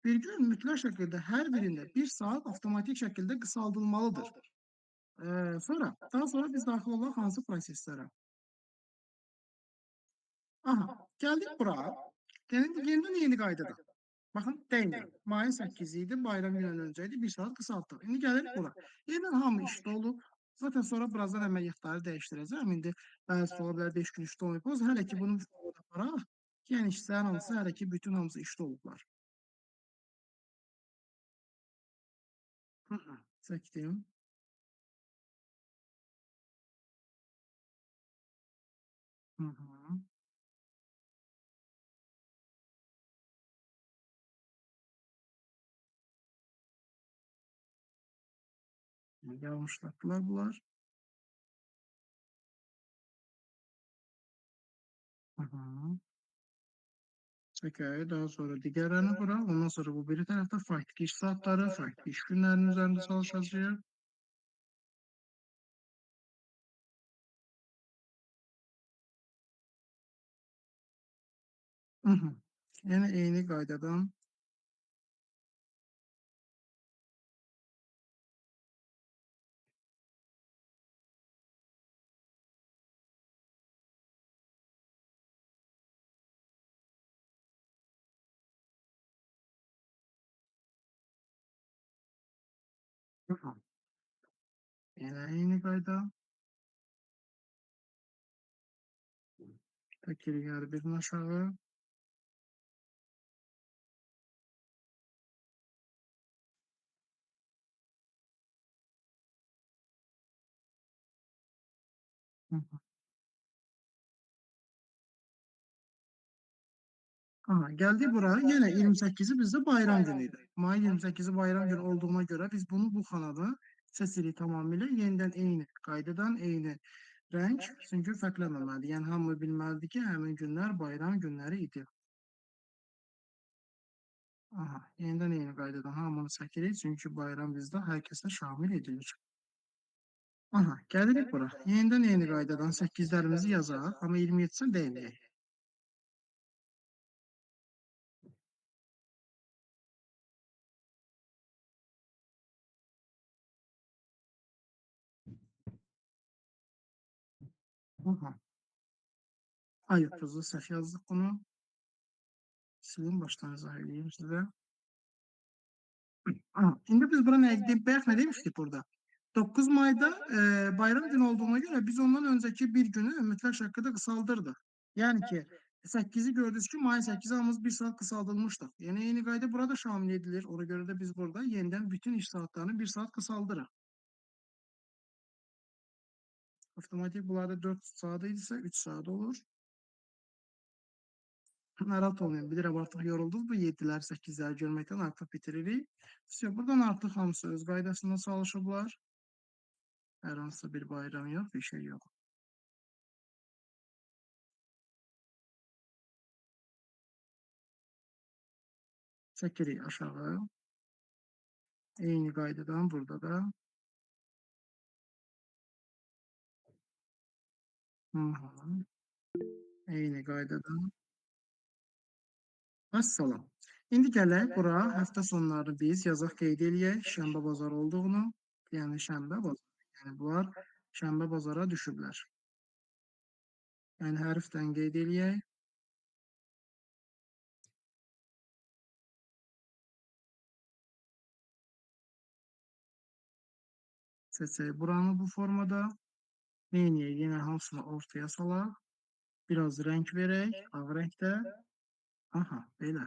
bir gün mütləq şəkildə hər birində 1 saat avtomatik şəkildə qısaldılmalıdır. Daha sonra biz daxil olaq hansı proseslərə? Aha, gəldik bura. Yenidən eyni qaydada. Baxın, dəymirəm. Mayın 8-i idi, bayram gündən öncə idi, 1 saat qısaldıq. İndi gəlirik bura. Yenidən hamı işdə olub. Zaten sonra birazdan əməliyyatları dəyişdirəcəm. İndi bəzisi ola bilər 5 gün işdə olmayıb. Hələ ki bunu aparaq. Yəni işçilərin hamısı hələ ki bütün hamısı işdə olublar. Hı -hı. Çəkdim. Hı -hı. Yanlışlatdılar bunlar. Hı -hı. Çəkək. Daha sonra digərlərini bura. Ondan sonra bu biri tərəfdə faktiki iş saatları, faktiki iş günlərinin üzərində çalışacağıq. Hı -hı. Yəni eyni qaydadan. Hı -hı. Yenə eyni qayda. Təkirik hər birini aşağı. Hı hı. Aha, gəldik bura. Yenə 28-i bizdə bayram günü idi. Mayın 28-i bayram günü olduğuna görə biz bunu bu xanada seçirik tamamilə. Yenidən eyni qaydadan, eyni rəng. Çünki fərqlənməməlidir. Yəni hamı bilməlidir ki, həmin günlər bayram günləri idi. Aha, yenidən eyni qaydadan hamını çəkirik. Çünki bayram bizdə hər kəsə şamil edilir. Aha, gəlirik bura. Yenidən eyni qaydadan 8'lərimizi yazaq, amma 27'sini deməyək. Aha, ayıpsızı səhv yazdıq bunu. Silin baştan izah edeyim sizə. Aha, indi biz bura bayaq nə demişdik burada? 9 Mayda bayram günü olduğuna göre biz ondan önceki bir günü mütləq şəkkədə qısaldırdıq. Yəni ki, 8'i gördünüz ki, mayın 8'i hamımız 1 saat qısaldılmışdıq. Yəni eyni qayda burada şamil edilir. Ona görə də biz burada yenidən bütün iş saatlarını 1 saat qısaldırıq. Avtomatik bunlarda 4 saat idisə 3 saat olur. Narahat olmayın. Bilirəm artıq yoruldunuz bu 7'lər, 8'ləri görməkdən artıq bitiririk. İşte buradan artıq hamısı öz qaydasında çalışıblar. Hər hansısa bir bayram yox, bir şey yox. Çəkirik aşağı. Eyni qaydadan burada da. Hı -hı. Eyni qaydadan. Vəssalam. İndi gələk bura həftə sonlarını biz yazaq qeyd eləyək. Şənbə bazar olduğunu. Yəni şənbə bazarı. Yəni bunlar şənbə bazara düşüblər. Yəni hərfdən qeyd eləyək. Seçək buranı bu formada. Neyniyək? Yenə hamısını ortaya salaq. Biraz renk verək. Ağ renkdə. Aha, belə.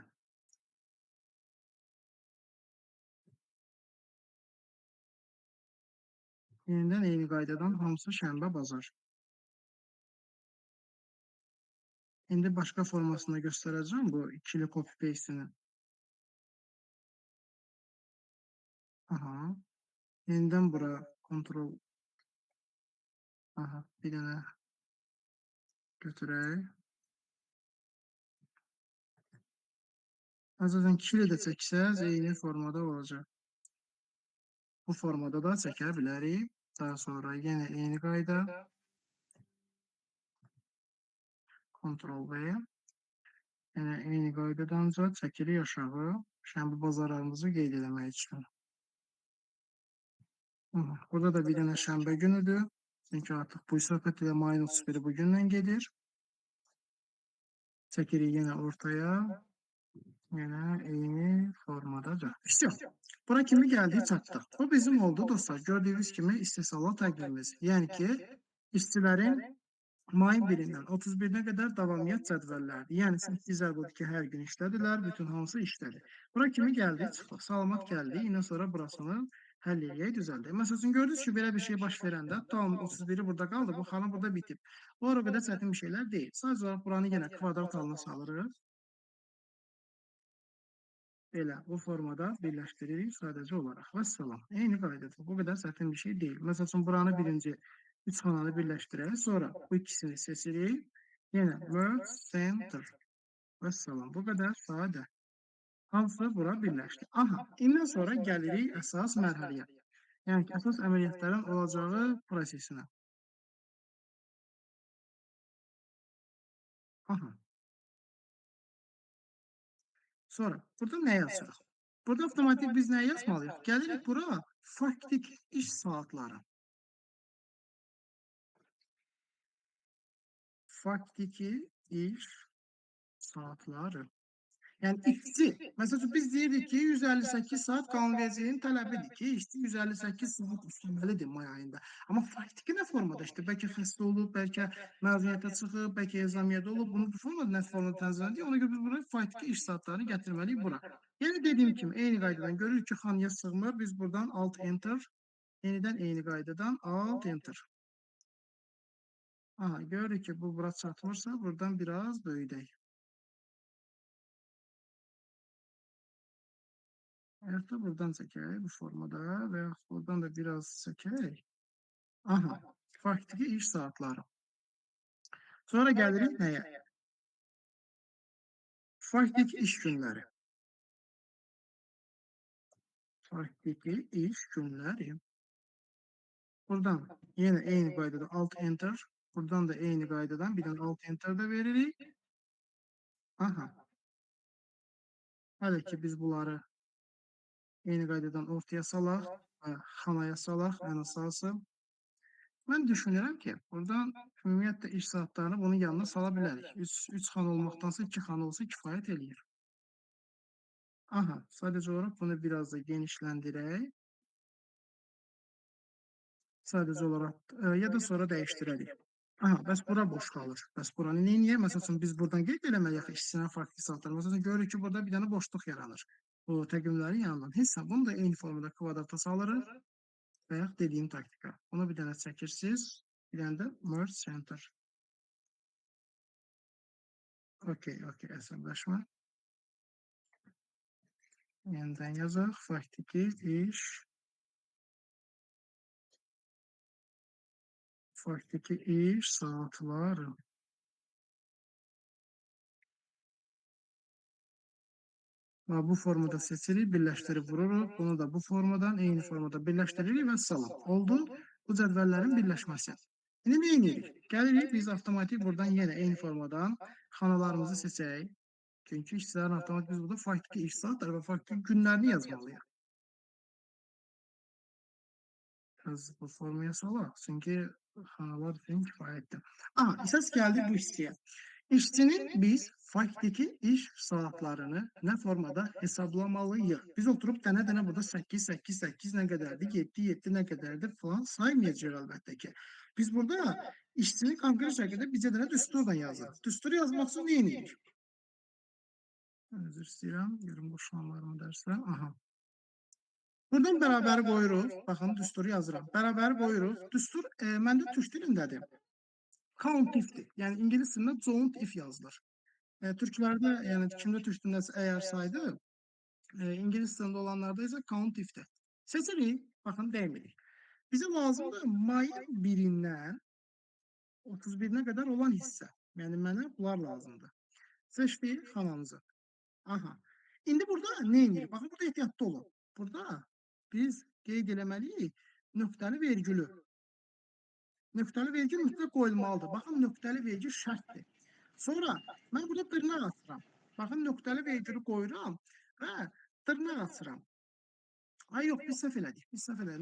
Yenidən eyni qaydadan hamısı şənbə bazar. İndi başqa formasını göstərəcəm bu ikili copy paste'ini. Aha. Yenidən bura kontrol. Aha, bir dənə götürək. Əsasən 2 də çəksəz eyni formada olacaq. Bu formada da çəkə bilərik. Daha sonra yenə eyni qayda. Ctrl V. Yenə eyni qaydadan çəkirik aşağı. Şənbə bazarlarımızı qeyd eləmək üçün. Burada da bir dənə şənbə günüdür. Çünki artıq bu söhbət ilə mayın 31'i bugündən gedir. Çəkirik yenə ortaya. Yenə eyni formadadır. İşte, bura kimi gəldik çatdıq. Bu bizim oldu dostlar. Gördüyünüz kimi istehsalat təqvimimiz. Yəni ki, işçilərin mayın 1-dən 31-nə qədər davamiyyət cədvəlləridir. Yəni 8 ay budur ki, hər gün işlədilər, bütün hamısı işlədi. Bura kimi gəldik, çıxdıq, salamat gəldik. İndən sonra burasını həll eləyək, düzəldək. Məsələn, gördünüz ki, belə bir şey baş verəndə, tam 31'i burada qaldı, bu xanım burada bitib. Bu o qədər çətin bir şeylər deyil. Sadəcə olaraq buranı yenə kvadrat halına salırıq. Belə bu formada birləşdiririk sadəcə olaraq. Vəssalam. Eyni qaydadır. Bu qədər çətin bir şey deyil. Məsəl üçün buranı birinci 3 xananı birləşdirək. Sonra bu ikisini seçirik. Yenə merge center. Vəssalam. Bu qədər sadə. Hamısı bura birləşdi. Aha. İndən sonra gəlirik əsas mərhələyə. Yəni ki, əsas əməliyyatların olacağı prosesinə. Aha. Sonra burada nə yazırıq? Burada avtomatik biz nə yazmalıyıq? Gəlirik bura faktik iş saatları. Faktiki iş saatları. Yəni işçi, məsələn biz deyirik ki, 158 saat qanunvericiliyin tələbidir ki, işçi 158 saat işləməlidir may ayında. Amma faktiki nə formada işte bəlkə xəstə olub, bəlkə məzuniyyətə çıxıb, bəlkə ezamiyyədə olub, bunu bu formada nə formada tənzim edir? Ona görə biz bura faktiki iş saatlarını gətirməliyik bura. Yəni dediyim kimi eyni qaydadan görürük ki, xanaya sığmır. Biz buradan alt enter, yenidən eyni qaydadan alt enter. Aha, görürük ki, bu bura çatmırsa, buradan biraz böyüdək. Evet da buradan çəkək bu formada və yaxud buradan da biraz çəkək. Aha, faktiki iş saatları. Sonra gəlirik nəyə? Faktik iş günləri. Faktiki iş günləri. Buradan yine eyni qaydada Alt Enter. Buradan da eyni qaydadan bir dənə Alt Enter də veririk. Aha. Hələ ki biz bunları eyni qaydadan ortaya salaq və xanaya salaq ən əsası. Mən düşünürəm ki, buradan ümumiyyətlə iş saatlarını bunun yanına sala bilərik. 3 xana olmaqdansa 2 xana olsa kifayət eləyir. Aha, sadəcə olaraq bunu biraz da genişləndirək. Sadəcə olaraq ya da sonra dəyişdirərik. Aha, bəs bura boş qalır. Bəs buranı neyniyək? Məsəl üçün biz buradan qeyd eləməliyik işçinin faktiki saatları. Məsəl üçün görürük ki, burada bir dənə boşluq yaranır. Bu təqvimlərin yanından. Heç nə, bunu da eyni formada kvadrata salırıq və yaxud dediyim taktika. Bunu bir dənə çəkirsiniz, bir dənə də merge center. Okey, əsəbləşmə. Yenidən yazaq, faktiki iş. Faktiki iş saatları. Bu formada seçirik, birləşdirib vururuq. Bunu da bu formadan, eyni formada birləşdiririk və salam. Oldu bu cədvəllərin birləşməsi. İndi nə edirik? Gəlirik, biz avtomatik buradan yenə eyni formadan xanalarımızı seçək. Çünki işçilərin avtomatik biz burada faktiki iş saatları və faktiki günlərini yazmalıyıq. Biraz bu formaya salaq. Çünki xanalar üçün kifayətdir. Aha, əsas gəldik bu hissəyə. İşçinin biz faktiki iş saatlarını nə formada hesablamalıyıq? Biz oturub dənə-dənə burada 8, 8, 8 nə qədərdir, 7, 7 nə qədərdir falan saymayacağıq əlbəttə ki. Biz burada işçini konkret şəkildə bizə dənə düsturla yazırıq. Düstur yazmaq üçün nə edirik? Üzr istəyirəm, görüm boşlanlarımı dərsəm. Aha. Buradan bərabəri qoyuruq. Baxın, düsturu yazıram. Bərabəri qoyuruq. Düstur məndə türk dilindədir. Count if-dir. Yəni ingilis dilində don't if yazılır. Türklərdə, yəni kimdə türk dilindəsə əgər saydı, ingilis dilində olanlarda isə count if-dir. Seçirik, baxın, dəymirik. Bizə lazımdır mayın 1-dən 31-nə qədər olan hissə. Yəni mənə bunlar lazımdır. Seçdik xanamızı. Aha. İndi burada nə edirik? Baxın, burada ehtiyatlı olun. Burada biz qeyd eləməliyik nöqtəli vergülü. Nöqtəli vergül mütləq qoyulmalıdır. Baxın, nöqtəli vergül şərtdir. Sonra mən burada dırnaq açıram. Baxın, nöqtəli vergülü qoyuram və dırnaq açıram. Ay yox, biz səhv elədik.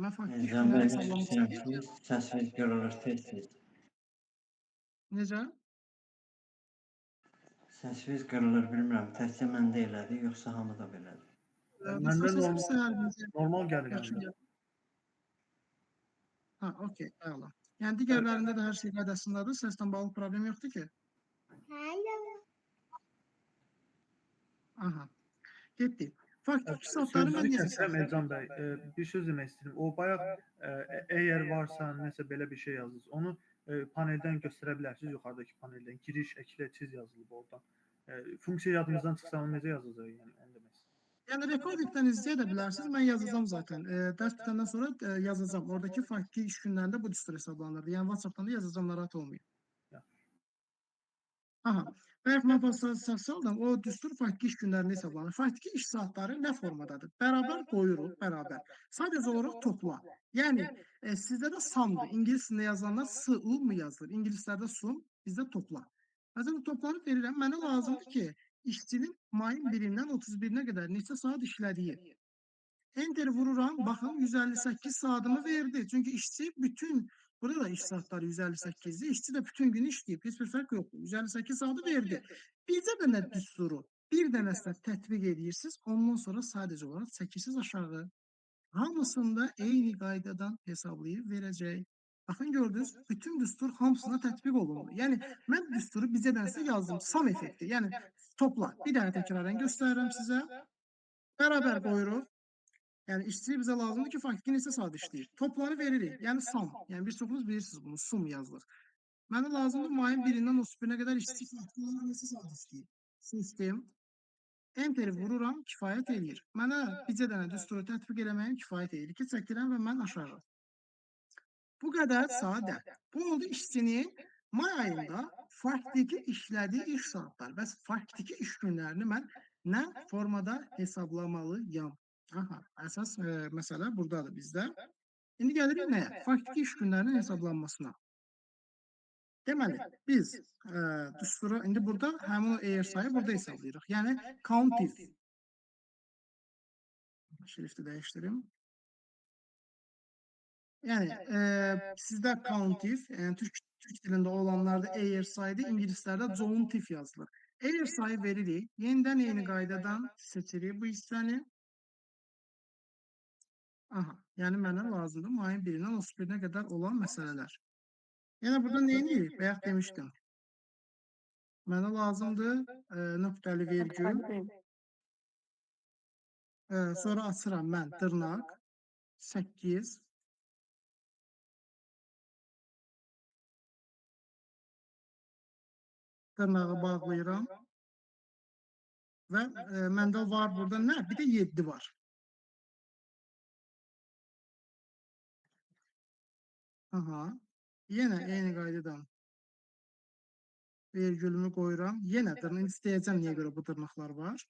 Mən faktiki Can günləri bəy, hesablamaq istəyirəm. səsiniz görülür tez-tez. Necə? Səsiniz görülür, bilmirəm, təkcə məndə elədir, yoxsa hamıda belədir? Məndə Səsim səhər normal gəlir yaxşı məndə. gəlir. Ha, okey, əla. Yəni digərlərində də hər şey qaydasındadır. Səslə bağlı problem yoxdur ki? Aha. Getdik. Faktiki saatları mən Sözünüzü necə kəsirəm saxlayıram? Elcan bəy. Bir söz demək istəyirəm. O bayaq əgər varsa nəsə belə bir şey yazdınız, onu paneldən göstərə bilərsiniz, yuxarıdakı paneldən. Giriş, əklə, çiz yazılıb oradan. Funksiya yadınızdan çıxsa onu necə yazacağıq, yəni onu demək istəyirəm. Yəni rekordingdən izləyə də bilərsiniz. Mən yazacağam zaten. Dərs bitəndən sonra yazacağam. Oradakı faktiki iş günlərində bu düstur hesablanırdı. Yəni WhatsApp-dan da yazacağam, narahat olmayın. Aha. Bayaq mən sağ saldım. O düstur faktiki iş günlərində hesablanır. Faktiki iş saatları nə formadadır? Bərabər qoyuruq, bərabər. Sadəcə olaraq topla. Yəni sizdə də samdır. İngilis dilində yazılanlar s-u mu yazılır? İngilislərdə sum, bizdə topla. Məsələn, toplanıb verirəm. Mənə lazımdır ki, işçinin mayın 1-dən 31-nə qədər neçə saat işlədiyi. Enter vururam, baxın 158 saatımı verdi. Çünki işçi bütün, burada da iş saatları 158'dir. İşçi də bütün gün işləyib, heç bir fərq yoxdur. 158 saatı verdi. Bizə də nə düsturu? Bir dənəsinə tətbiq edirsiniz, ondan sonra sadəcə olaraq çəkirsiniz aşağı. Hamısında eyni qaydadan hesablayıb verəcək. Baxın, gördünüz, bütün düstur hamısına tətbiq olundu. Yəni, mən düsturu bizə dənəsə yazdım, sum effekti. Yəni, topla. Bir dənə təkrarən göstərirəm sizə. Bərabər qoyuruq. Yəni işçi bizə lazımdır ki, faktiki neçə saat işləyir. Topları veririk. Yəni sum. Yəni bir çoxunuz bilirsiniz bunu, sum yazılır. Mənə lazımdır mayın 1-dən 31-nə qədər işçi faktiki neçə saat işləyir. Seçdim. Enteri vururam, kifayət eləyir. Mənə bircə dənə düsturu tətbiq eləməyim kifayət eləyir ki, çəkirəm və mən aşağı. Bu qədər sadə. Bu oldu işçinin may ayında faktiki işlədiyi iş saatları. Bəs faktiki iş günlərini mən nə formada hesablamalıyam? Aha, əsas məsələ buradadır bizdə. İndi gəlirik nəyə? Faktiki iş günlərinin hesablanmasına. Deməli, biz düsturu indi burada həmin o eğer sayı burada hesablayırıq. Yəni countif. Şrifti dəyişdirim. Yəni sizdə countif, yəni Türk dilində olanlarda eğer sayıdır, ingilislərdə countif yazılır. Eğer sayı veririk, yenidən eyni qaydadan seçirik bu hissəni. Aha, yəni mənə lazımdır mayın 1-dən 31-nə qədər olan məsələlər. Yəni burada nə edirik? Bayaq demişdim. Mənə lazımdır nöqtəli vergül. Sonra açıram mən dırnaq 8. Dırnağı bağlayıram. Və məndə var burada nə? Bir də 7 var. Aha. Yenə eyni qaydadan vergülümü qoyuram. Yenə dırnaq istəyəcəm niyə görə bu dırnaqlar var.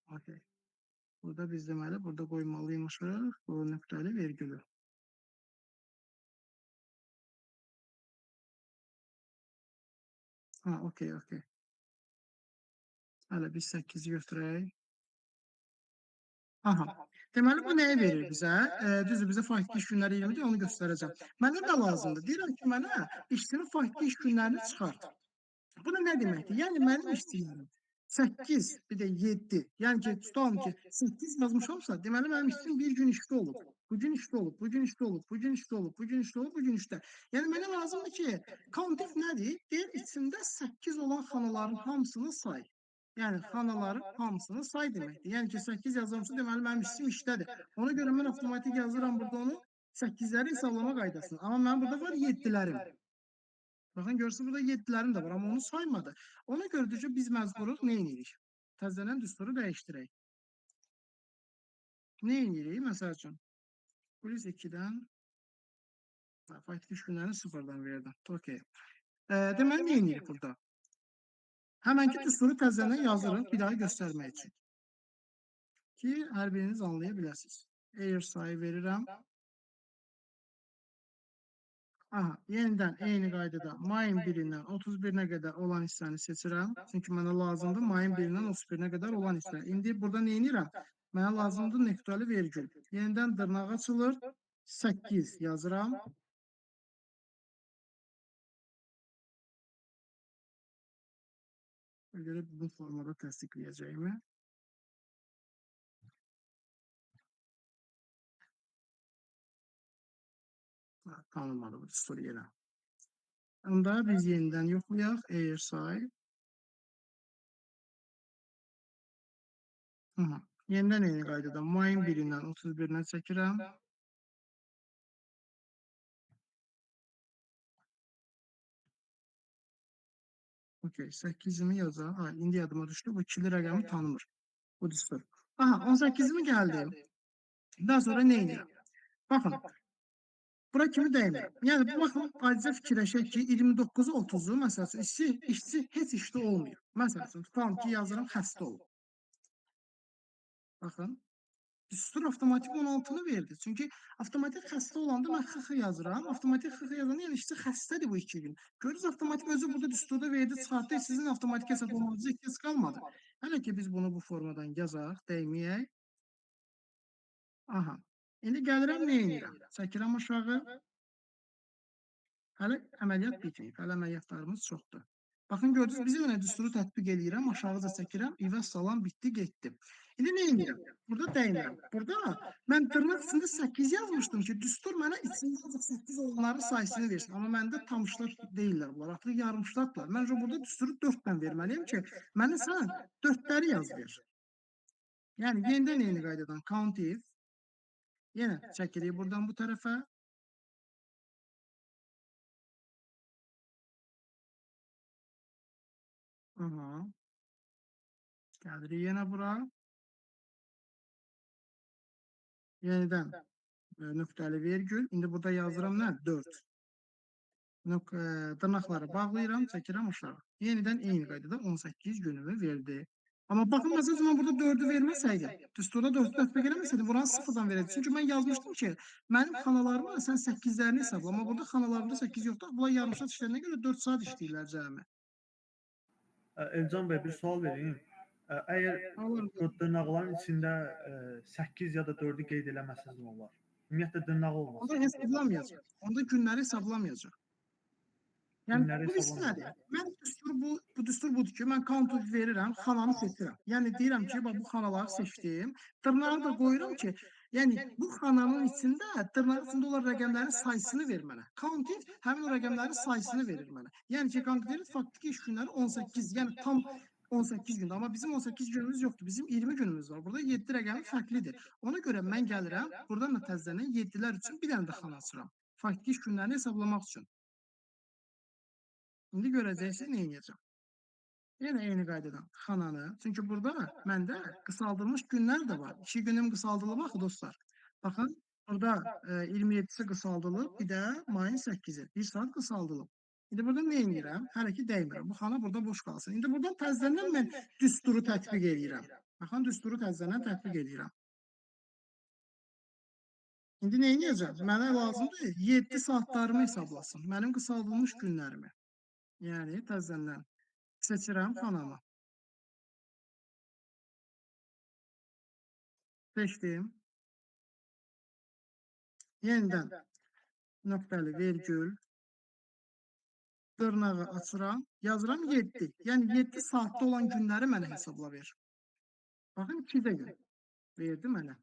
Okay. Burada biz deməli burada qoymalıymışıq bu nöqtəli vergülü. Ha, okey. Hələ biz 8-i götürək. Aha. Deməli bu nəyi verir bizə? Düzdür, bizə faktiki iş günləri 20-dir, onu göstərəcəm. Mənə nə lazımdır? Deyirəm ki, mənə işçinin faktiki iş günlərini çıxart. Bu da nə deməkdir? Yəni mənim işçilərim 8, bir də 7. Yəni ki, tutalım ki, 8 yazmışamsa, deməli mənim işçim bir gün işdə olub. Bu gün işdə olub, bu gün işdə olub, bu gün işdə olub, bu gün işdə olub, bu gün işdə. Yəni mənə lazımdır ki, countif nədir? Deyir, içində 8 olan xanaların hamısını say. Yəni xanaların hamısını say deməkdir. Yəni ki, 8 yazılmışsa, deməli mənim işçim işdədir. Ona görə mən avtomatik yazıram burada onu 8-ləri hesablama qaydasını. Amma mənim burada var 7-lərim. Baxın, görürsünüz, burada 7'lerim də var, amma onu saymadı. Ona görə ki, biz məcburuq nə edirik? Təzədən düsturu dəyişdirək. Nə edirik? Məsəl üçün, plus 2-dən faktiki iş günlərini 0-dan verdim. Okey. Deməli, nə edirik burada? Həmənki düsturu təzədən yazırıq, bir daha göstərmək üçün. Ki, hər biriniz anlaya biləsiniz. Eğer sayı verirəm. Aha, yenidən eyni qaydada mayın 1-dən 31-nə qədər olan hissəni seçirəm. Çünki mənə lazımdır mayın 1-dən 31-nə qədər olan hissə. İndi burada nə edirəm? Mənə lazımdır nöqtəli vergül. Yenidən dırnaq açılır. 8 yazıram. Görə bu formada təsdiqləyəcəyimi. Tanınmadı bu düstur yerə. Onda biz yenidən yoxlayaq. Eğer say. Yenidən eyni qaydada mayın 1-dən 31-nə çəkirəm. Okey, 8'imi yazar. Ha, indi yadıma düşdü. Bu ikili rəqəmi tanımır. Bu düstur. Aha, 18'imi gəldim. Daha sonra nə edirəm? Baxın, bura kimi dəymirəm. Yəni, bu baxın, acizə fikirləşək ki, 29'u 30'u, məsəl üçün, işçi heç işdə olmuyor. Məsəl üçün, tutalım ki, yazırım, xəstə olub. Baxın, düstur avtomatik 16'nı verdi. Çünki avtomatik xəstə olanda mən XX yazıram. Avtomatik XX yazanda, yəni işçi xəstədir bu 2 gün. Görürüz, avtomatik özü burada düsturda verdi, çıxartdı, sizin avtomatik hesab olmanıza ehtiyac qalmadı. Hələ ki, biz bunu bu formadan yazaq, dəyməyək. Aha. İndi gəlirəm, nə edirəm? Çəkirəm aşağı. Hələ əməliyyat bitməyib. Hələ əməliyyatlarımız çoxdur. Baxın, gördünüz, bizim önə düsturu tətbiq eləyirəm, aşağıca çəkirəm, İvəz salam, bitdi, getdi. İndi nə edirəm? Burada dəymirəm. Burada mən dırnaq içində 8 yazmışdım ki, düstur mənə içində 8 olanların sayısını versin. Amma məndə tamışlar deyirlər bunlar, artıq yarmışlardırlar. Mən burada düsturu 4-dən verməliyim ki, mənə sən 4'ləri yaz ver. Yəni, yenidən eyni qaydadan count if. Yenə çəkirik buradan bu tərəfə. Aha. Gəlirik yenə bura. Yenidən nöqtəli vergül. İndi burada yazıram nə? 4. Dırnaqları bağlayıram, çəkirəm aşağı. Yenidən eyni qaydada 18 günümü verdi. Amma baxın, məsələn, mən burada 4'ü verməsəydim, düsturda 4'ü tətbiq eləməsəydim, buranı sıfırdan verəcək. Çünki mən yazmışdım ki, mənim xanalarıma sən 8'lərini hesabla. Amma burada xanalarımda 8 yoxdur. Bunlar yarımsaat işləyənə görə 4 saat işləyirlər cəmi. Elcan bəy, bir sual vereyim. Əgər Alırım. bu dırnaqların içində 8 ya da 4'ü qeyd eləməsəniz nə olar? Ümumiyyətlə dırnaq olmasa. Onda hesablamayacaq. Onda günləri hesablamayacaq. Yəni Günləri bu hissə hesablamayacaq. nədir? Mən düstur bu düstur budur ki, mən counter verirəm, xananı seçirəm. Yəni deyirəm ki, bax bu xanaları seçdim. Dırnağı da qoyuram ki, yəni bu xananın içində, dırnağın içində olan rəqəmlərin sayısını ver mənə. Counting həmin o rəqəmlərin sayısını verir mənə. Yəni ki, konkret faktiki iş günləri 18, yəni tam 18 gündür. Amma bizim 18 günümüz yoxdur. Bizim 20 günümüz var. Burada 7 rəqəmi fərqlidir. Ona görə mən gəlirəm, buradan da təzədən 7'lər üçün bir dənə də xana açıram. Faktiki iş günlərini hesablamaq üçün. İndi görəcəksiniz nə edəcəm. Yenə eyni qaydadan xananı, çünki burada məndə qısaldılmış günlər də var. 2 günüm qısaldılıb axı dostlar. Baxın, burada 27'si qısaldılıb, bir də mayın 8'i. 1 saat qısaldılıb. İndi burada nə edirəm? Hələ ki dəymirəm. Bu xana burada boş qalsın. İndi buradan təzədən mən düsturu tətbiq eləyirəm. Baxın, düsturu təzədən tətbiq eləyirəm. İndi nə edəcəm? Mənə lazımdır 7 saatlarımı hesablasın. Mənim qısaldılmış günlərimi. Yəni təzədən seçirəm xanamı. Seçdim. Yenidən nöqtəli vergül. Dırnağı açıram. Yazıram 7. Yəni 7 saatda olan günləri mənə hesabla ver. Baxın 2 gün verdi mənə.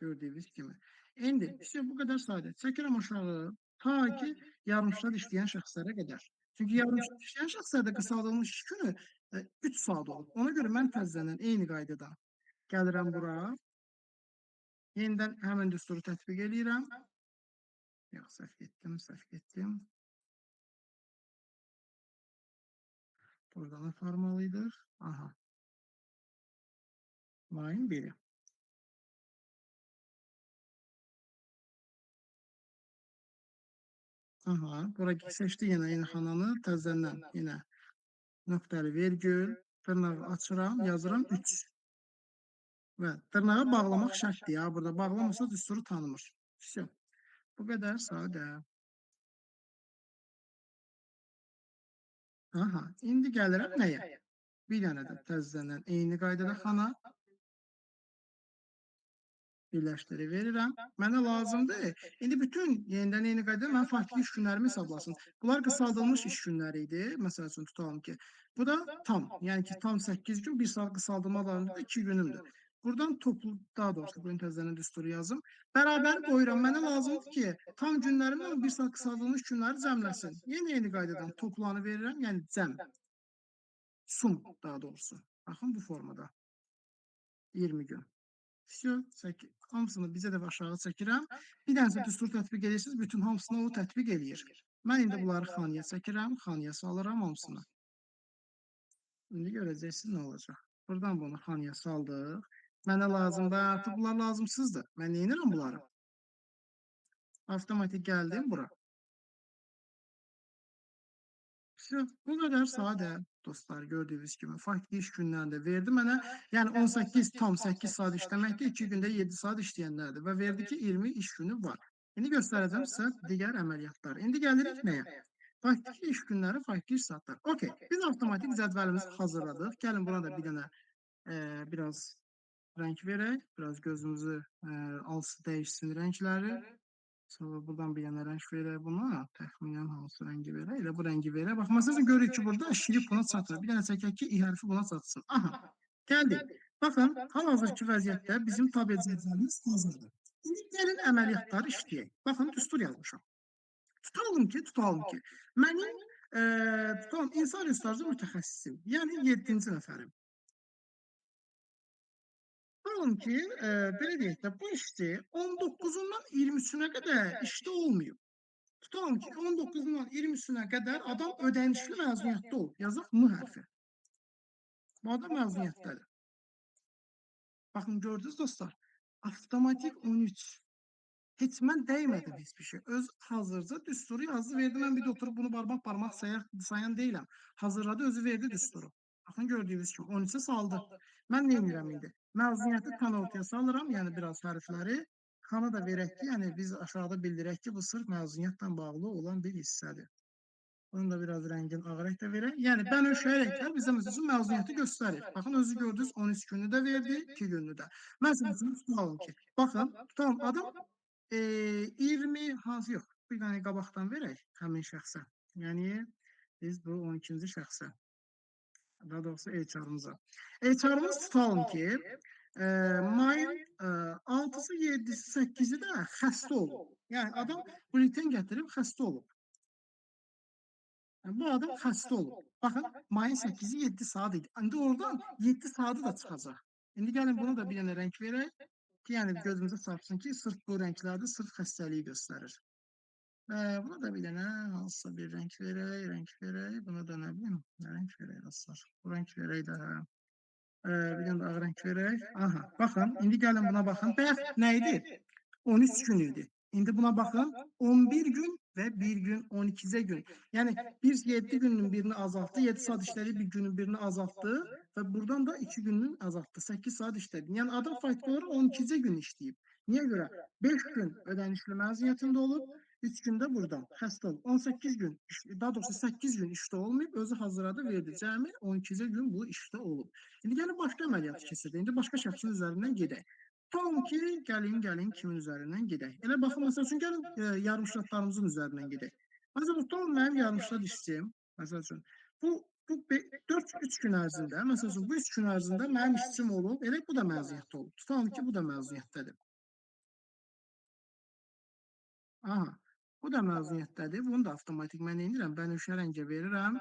Gördüyünüz kimi. İndi işte bu qədər sadə. Çəkirəm aşağı ta ki yarımsaat işləyən şəxslərə qədər. Çünki yarımsaat işləyən şəxslərdə qısaldılmış iş günü 3 saat olur. Ona görə mən təzədən eyni qaydada gəlirəm bura. Yenidən həmin düsturu tətbiq eləyirəm. Yox, səhv getdim. Burada ne formalıydır? Aha. Mayın 1'i. Aha. Buraya seçdi yine yeni xananı. Təzədən yine nöqtəli vergül. Dırnağı açıram. Yazıram 3. Və dırnağı bağlamaq şərtdir ya. Burada bağlamasa düsturu tanımır. Все. Bu qədər sadə. Aha. İndi gəlirəm nəyə? Bir dənə də təzədən eyni qaydada xana. Birləşdirib verirəm. Mənə lazımdır. İndi bütün yenidən eyni qaydada mən faktiki iş günlərimi hesablasın. Bunlar qısaldılmış iş günləri idi. Məsəl üçün tutalım ki, bu da tam. Yəni ki, tam 8 gün, 1 saat qısaldılmalarında 2 günümdür. Buradan toplu, daha doğrusu bu təzədən düsturu yazım. Bərabər qoyuram. Mənə lazımdır ki, tam günlərimlə 1 saat qısaldılmış günləri cəmləsin. Yenə eyni qaydadan toplanı verirəm. Yəni cəm. Sum daha doğrusu. Baxın bu formada. 20 gün. Все, hamısını bizə də aşağı çəkirəm. Bir dənəsə düstur tətbiq edirsiniz, bütün hamısını o tətbiq eləyir. Mən indi bunları xanaya çəkirəm, xanaya salıram hamısını. İndi görəcəksiniz nə olacaq. Buradan bunu xanaya saldıq. Mənə lazımdır, artıq bunlar lazımsızdır. Mən nə edirəm bunları? Avtomatik gəldim bura. Все, bu qədər sadə dostlar, gördüyünüz kimi faktiki iş günlərində verdi mənə. Yəni 18 tam 8 saat işləməkdə 2 gündə 7 saat işləyənlərdir və verdi ki 20 iş günü var. İndi göstərəcəm sizə digər əməliyyatlar. İndi gəlirik nəyə? Faktiki iş günləri, faktiki iş saatlar. Okay, biz avtomatik cədvəlimizi hazırladıq. Gəlin buna da bir dənə biraz rəng verək. Biraz gözümüzü alsın, dəyişsin rəngləri. Sonra buradan bir dənə rəng verək buna. Təxminən hansı rəngi verək? Elə bu rəngi verək. Bax, məsələn görürük ki, burada şrif buna çatır. Bir dənə çəkək ki, i hərfi buna çatsın. Aha, gəldik. Baxın, hal-hazırki vəziyyətdə bizim tabe cədvəlimiz hazırdır. İndi gəlin əməliyyatları işləyək. Baxın, düstur yazmışam. Tutalım ki, mənim tutalım insan resursları mütəxəssisim. Yəni 7-ci nəfərim. Tutalım ki, belə deyək də, bu işçi 19'undan 23'üne qədər işdə olmayıb. Tutalım ki, 19'undan 23'üne qədər adam ödənişli məzuniyyətdə olub. Yazaq M hərfi. Bu adam məzuniyyətdədir. Baxın, gördünüz dostlar. Avtomatik 13. Heç mən dəymədim heç bir şey. Öz hazırca düsturu yazdı, verdi. Mən bir də oturub bunu barmaq sayan deyiləm. Hazırladı, özü verdi düsturu. Baxın gördüyünüz kimi 13-ə saldı. Mən nə edirəm indi? Məzuniyyəti tam ortaya salıram, yəni biraz hərfləri. Xana da verək ki, yəni biz aşağıda bildirək ki, bu sırf məzuniyyətlə bağlı olan bir hissədir. Bunun da biraz rəngin ağ rəng də verək. Yəni bənövşəyi rənglər bizə məsəl üçün məzuniyyəti göstərir. Baxın özü gördünüz 13 günü də verdi, 2 gününü də. Məsəl üçün tutalım ki, baxın, tutalım adam 20 hansı yox, bir dənə qabaqdan verək həmin şəxsə. Yəni biz bu 12-ci şəxsə, daha doğrusu HR-ımıza. HR-ımız tutalım ki, mayın 6-sı, 7-si, 8-i də xəstə olub. Yəni adam bulletin gətirib xəstə olub. Bu adam xəstə olub. Baxın, mayın 8-i 7 saat idi. İndi oradan 7 saatı da çıxacaq. İndi gəlin buna da bir dənə rəng verək ki, yəni gözümüzə çarpsın ki, sırf bu rənglərdə sırf xəstəliyi göstərir. Buna da bir dənə hansısa bir rəng verək. Buna da nə bilim, nə rəng verək dostlar. Bu rəng verək də. Bir dənə də ağ rəng verək. Aha, baxın, indi gəlin buna baxın. Bayaq nə idi? 13 gün idi. İndi buna baxın, 11 gün və 1 gün 12-cə gün. Yəni biz 7 günün birini azaltdı, 7 saat işlədi, bir günün birini azaltdı və buradan da 2 günün azaltdı, 8 saat işlədi. Yəni adam faktiki olaraq 12-cə gün işləyib. Niyə görə? 5 gün ödənişli məzuniyyətində olub, 3 gün də buradan xəstə olub. 18 gün, daha doğrusu 8 gün işdə olmayıb, özü hazırladı, verdi. Cəmi 12-cə gün bu işdə olub. İndi gəlin başqa əməliyyatı keçirdək. İndi başqa şəxsin üzərindən gedək. Tutalım ki, gəlin kimin üzərindən gedək. Elə baxın, məsəl üçün, gəlin yarımşatlarımızın üzərindən gedək. Məsələn, tutalım mənim yarımşat işçim, məsəl üçün, bu 4-3 gün ərzində, məsəl üçün, bu 3 gün ərzində mənim işçim olub, elə bu da məzuniyyətdə olub. Tutalım ki, bu da məzuniyyətdədir. Aha, bu da məzuniyyətdədir. Bunu da avtomatik mən edirəm, bənövşə rəngə verirəm.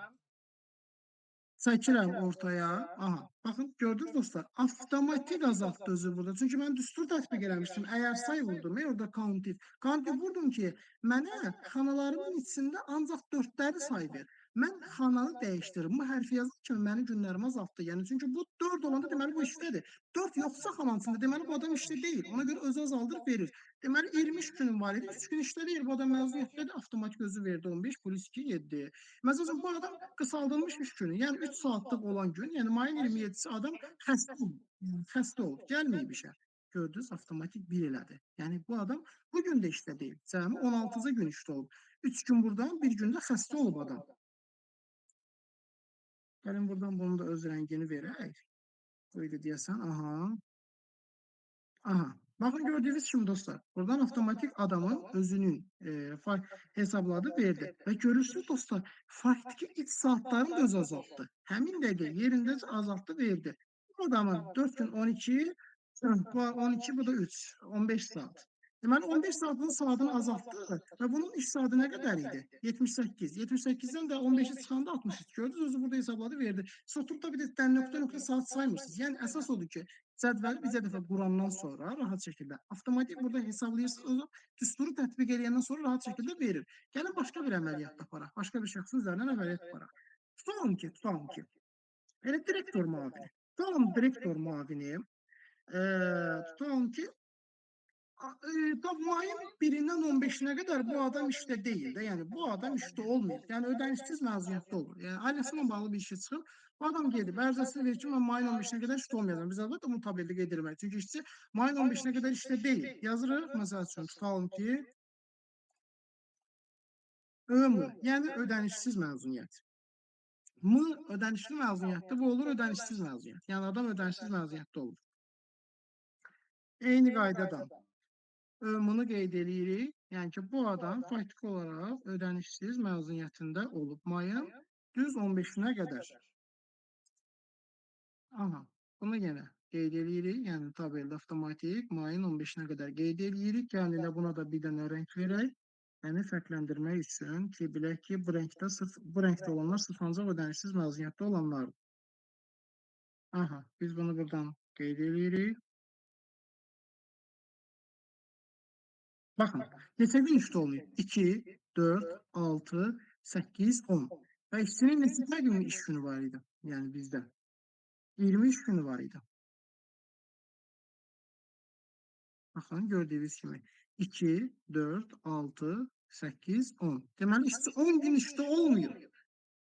Çəkirəm ortaya. Aha, baxın, gördünüz dostlar, avtomatik azaltdı özü burada. Çünki mən düstur tətbiq eləmişdim. Əgər say vurdum, orada countif. Countif vurdum ki, mənə xanalarımın içində ancaq 4-ləri say ver. Mən xananı dəyişdiririm. Bu hərfi yazır kimi mənim günlərimi azaltdı. Yəni çünki bu 4 olanda deməli bu işdədir. 4 yoxsa xananın içində deməli bu adam işdə deyil. Ona görə özü azaldır verir. Deməli 23 günüm var idi. 3 gün işdə deyil. Bu adam məzuniyyətdədir. Avtomatik özü verdi 15 plus 2 7. Məsələn, bu adam qısaldılmış iş günü, yəni 3 saatlıq olan gün, yəni mayın 27-si adam xəstə olub, xəstə olub, gəlməyib işə. Gördünüz, avtomatik 1 elədi. Yəni bu adam bu gün də işdə deyil. Cəmi 16-cı gün işdə olub. 3 gün burdan, 1 gün də xəstə olub adam. Gəlin buradan bunun da öz rəngini verək. Böyle deyəsən, aha. Aha. Bakın gördüğünüz kimi dostlar. Buradan avtomatik adamın özünün hesabladı verdi. Ve görürsünüz dostlar. Faktiki iç saatlerini de öz azalttı. Həmin dəqiqə yerində azalttı verdi. Bu adamın 4 gün 12, bu 12 bu da 3. 15 saat. Deməli 15 saatin saatini azaltdı və bunun iş saati nə qədər idi? 78. 78-dən də 15-i çıxanda 63. Gördünüz, özü burada hesabladı verdi. Siz oturub da bir də nöqtə-nöqtə saat saymırsınız. Yəni əsas odur ki, cədvəli bizə dəfə qurandan sonra rahat şəkildə avtomatik burada hesablayırsınız, düsturu tətbiq edəndən sonra rahat şəkildə verir. Gəlin başqa bir əməliyyat aparaq, başqa bir şəxsin üzərindən əməliyyat aparaq. Tutalım ki, elə direktor müavini. Tutalım direktor müavini, tutalım ki, mayın 1-dən 15-nə qədər bu adam işdə deyil də, yəni bu adam işdə olmayıb. Yəni ödənişsiz məzuniyyətdə olur. Yəni ailəsindən bağlı bir işə çıxıb, bu adam gedib ərizəsini verir ki, mən mayın 15-nə qədər işdə olmayacağam. Biz əlbəttə bunu tabellik edirmək. Çünki işçi mayın 15-nə qədər işdə deyil. Yazırıq, məsəl üçün tutalım ki, ÖMÜ, yəni ödənişsiz məzuniyyət. Ödənişli məzuniyyətdə, bu olur ödənişsiz məzuniyyət. Yəni adam ödənişsiz məzuniyyətdə olur. Eyni qaydadan ÖMÜ-nü qeyd edirik. Yəni ki, bu adam faktiki olaraq ödənişsiz məzuniyyətində olub mayın düz 15-nə qədər. Aha, bunu yenə qeyd edirik. Yəni tabeldə avtomatik mayın 15-nə qədər qeyd edirik. Yəni elə buna da bir dənə rəng verək. Yəni fərqləndirmək üçün ki, bilək ki, bu rəngdə olanlar sırf ancaq ödənişsiz məzuniyyətdə olanlardır. Aha, biz bunu buradan qeyd edirik. Baxın, neçə gün işdə olmayıb? 2, 4, 6, 8, 10. Və işçinin neçə gün iş günü var idi? Yəni bizdə 23 günü var idi. Baxın, gördüyünüz kimi 2, 4, 6, 8, 10. Deməli işçi 10 gün işdə olmuyor.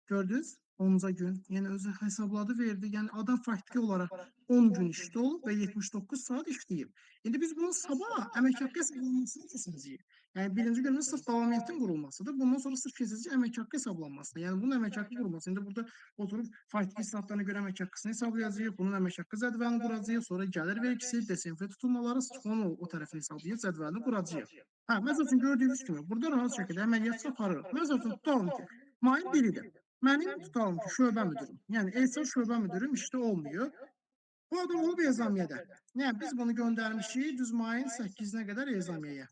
Gördünüz? 10-ca gün. Yəni özü hesabladı, verdi. Yəni adam faktiki olaraq 10 gün işdə olub və 79 saat işləyib. İndi biz bunun sabah əmək haqqı hesablanmasını keçəcəyik. Yəni birinci günümüz sırf davamiyyətin qurulmasıdır. Bundan sonra sırf keçəcək əmək haqqı hesablanmasına. Yəni bunun əmək haqqı qurulması. İndi burada oturub faktiki saatlarına görə əmək haqqısını hesablayacağıq. Bunun əmək haqqı cədvəlini quracağıq. Sonra gəlir vergisi, desenfre tutulmaları, onu o tərəfini hesablayıb cədvəlini quracağıq. Hə, məsəl üçün gördüyünüz kimi burada rahat şəkildə əməliyyat aparırıq. Məsəl üçün tutalım ki, mayın 1-idir. Mənim tutalım ki, şöbə müdürüm. Yəni Elsar şöbə müdürüm işdə olmuyor. Bu adam olub ezamiyyədə. Yəni biz bunu göndərmişik düz mayın 8-nə qədər ezamiyyəyə.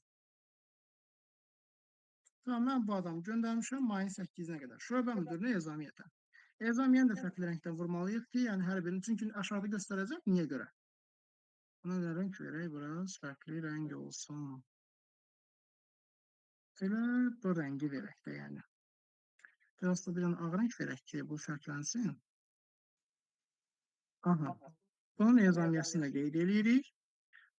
Tamam, mən bu adamı göndərmişəm mayın 8-nə qədər. Şöbə müdürünə ezamiyyətə. Ezamiyyəni də fərqli rəngdən vurmalıyıq ki, yəni hər birini. Çünki aşağıda göstərəcəm. Niyə görə? Buna da rəng verək, biraz fərqli rəng olsun. Elə bu rəngi verək də yəni. Biraz da bir dənə ağ rəng verək ki, bu fərqlənsin. Aha. Bunun ezamiyyəsini də qeyd edirik.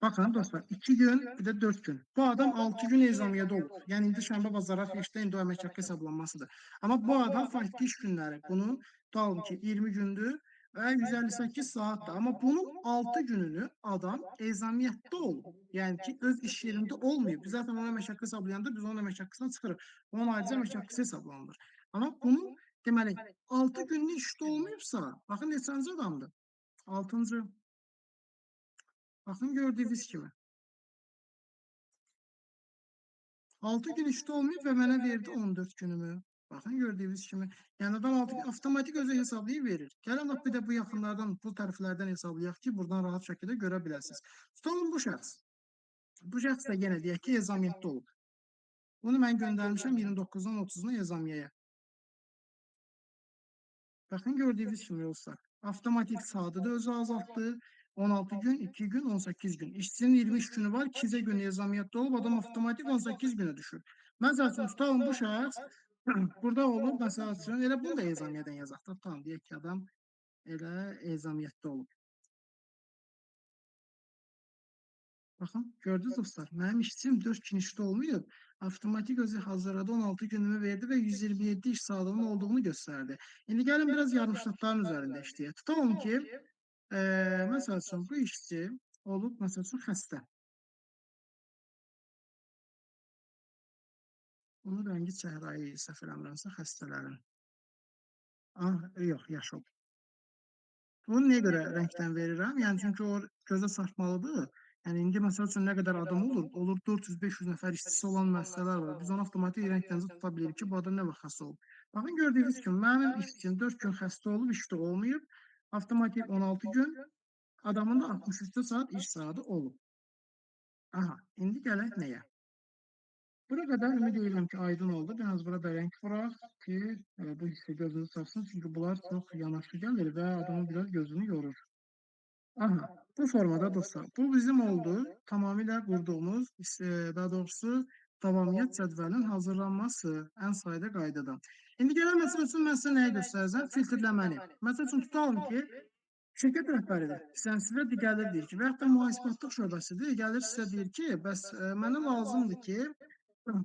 Baxın dostlar, 2 gün, bir də 4 gün. Bu adam 6 gün ezamiyyədə olur. Yəni indi şənbə, bazar, işdə indi o əmək haqqı hesablanmasıdır. Amma bu adam faktiki iş günləri. Bunun tutalım ki, 20 gündür və 158 saatdır. Amma bunun 6 gününü adam ezamiyyətdə olub. Yəni ki, öz iş yerində olmayıb. Biz zaten ona əmək haqqı hesablayanda biz onun əmək haqqısına çıxırıq. Onun ayrıca əmək haqqısı hesablanılır. Amma bunun deməli 6 günlük işdə olmayıbsa, baxın neçənci adamdır? 6-cı. Baxın gördüyünüz kimi. 6 gün işdə olmayıb və mənə verdi 14 günümü. Baxın gördüyünüz kimi. Yəni adam avtomatik özü hesablayıb verir. Gəlin bax bir də bu yaxınlardan, bu tərəflərdən hesablayaq ki, buradan rahat şəkildə görə biləsiniz. Tutalım bu şəxs. Bu şəxs də yenə deyək ki, ezamiyyətdə olub. Bunu mən göndərmişəm 29-dan 30-una ezamiyyəyə. Baxın gördüyünüz kimi olsa. Avtomatik saatı da özü azaltdı. 16 gün, 2 gün, 18 gün. İşçinin 23 günü var, 2 gün ezamiyyətdə olub, adam avtomatik 18 günə düşür. Məsəl üçün tutalım bu şəxs burada olub, məsəl üçün elə bunu da ezamiyyədən yazaq da, tutalım deyək ki, adam elə ezamiyyətdə olub. Baxın, gördünüz dostlar, mənim işçim 4 gün işdə olmayıb, avtomatik özü hazırladı, 16 günümü verdi və 127 iş saatının olduğunu göstərdi. İndi gəlin biraz yarımşıqların üzərində işləyək. Tutalım ki, məsəl üçün bu işçi olub, məsəl üçün xəstə. Bunun rəngi çəhrayı səhv eləmirəmsə xəstələrin. Yox, yaşıl. Bunu niyə görə rəngdən verirəm? Yəni çünki o gözə çarpmalıdır. Yəni indi məsəl üçün nə qədər adam olur? Olur 400-500 nəfər işçisi olan müəssisələr var. Biz onu avtomatik rəngdən tuta bilirik ki, bu adam nə vaxt xəstə olub. Baxın gördüyünüz kimi mənim işçim 4 gün xəstə olub, işdə olmayıb. Avtomatik 16 gün, adamın da 63 saat iş saatı olub. Aha, indi gələk nəyə? Bura qədər ümid edirəm ki, aydın oldu. Biraz burada rəng vuraq ki, bu hissə gözünüzü çarpsın. Çünki bunlar çox yanaşı gəlir və adamın biraz gözünü yorur. Aha, bu formada dostlar. Bu bizim oldu. Tamamilə qurduğumuz, daha doğrusu davamiyyət cədvəlinin hazırlanması ən sadə qaydadan. İndi gələn məsəl üçün mən sizə nəyə göstərəcəm? Filtrləməni. Məsəl üçün tutalım ki, şirkət rəhbəridir. Sən sizə gəlir deyir ki, və yaxud da mühasibatlıq şöbəsidir. Gəlir sizə deyir ki, bəs mənə lazımdır ki,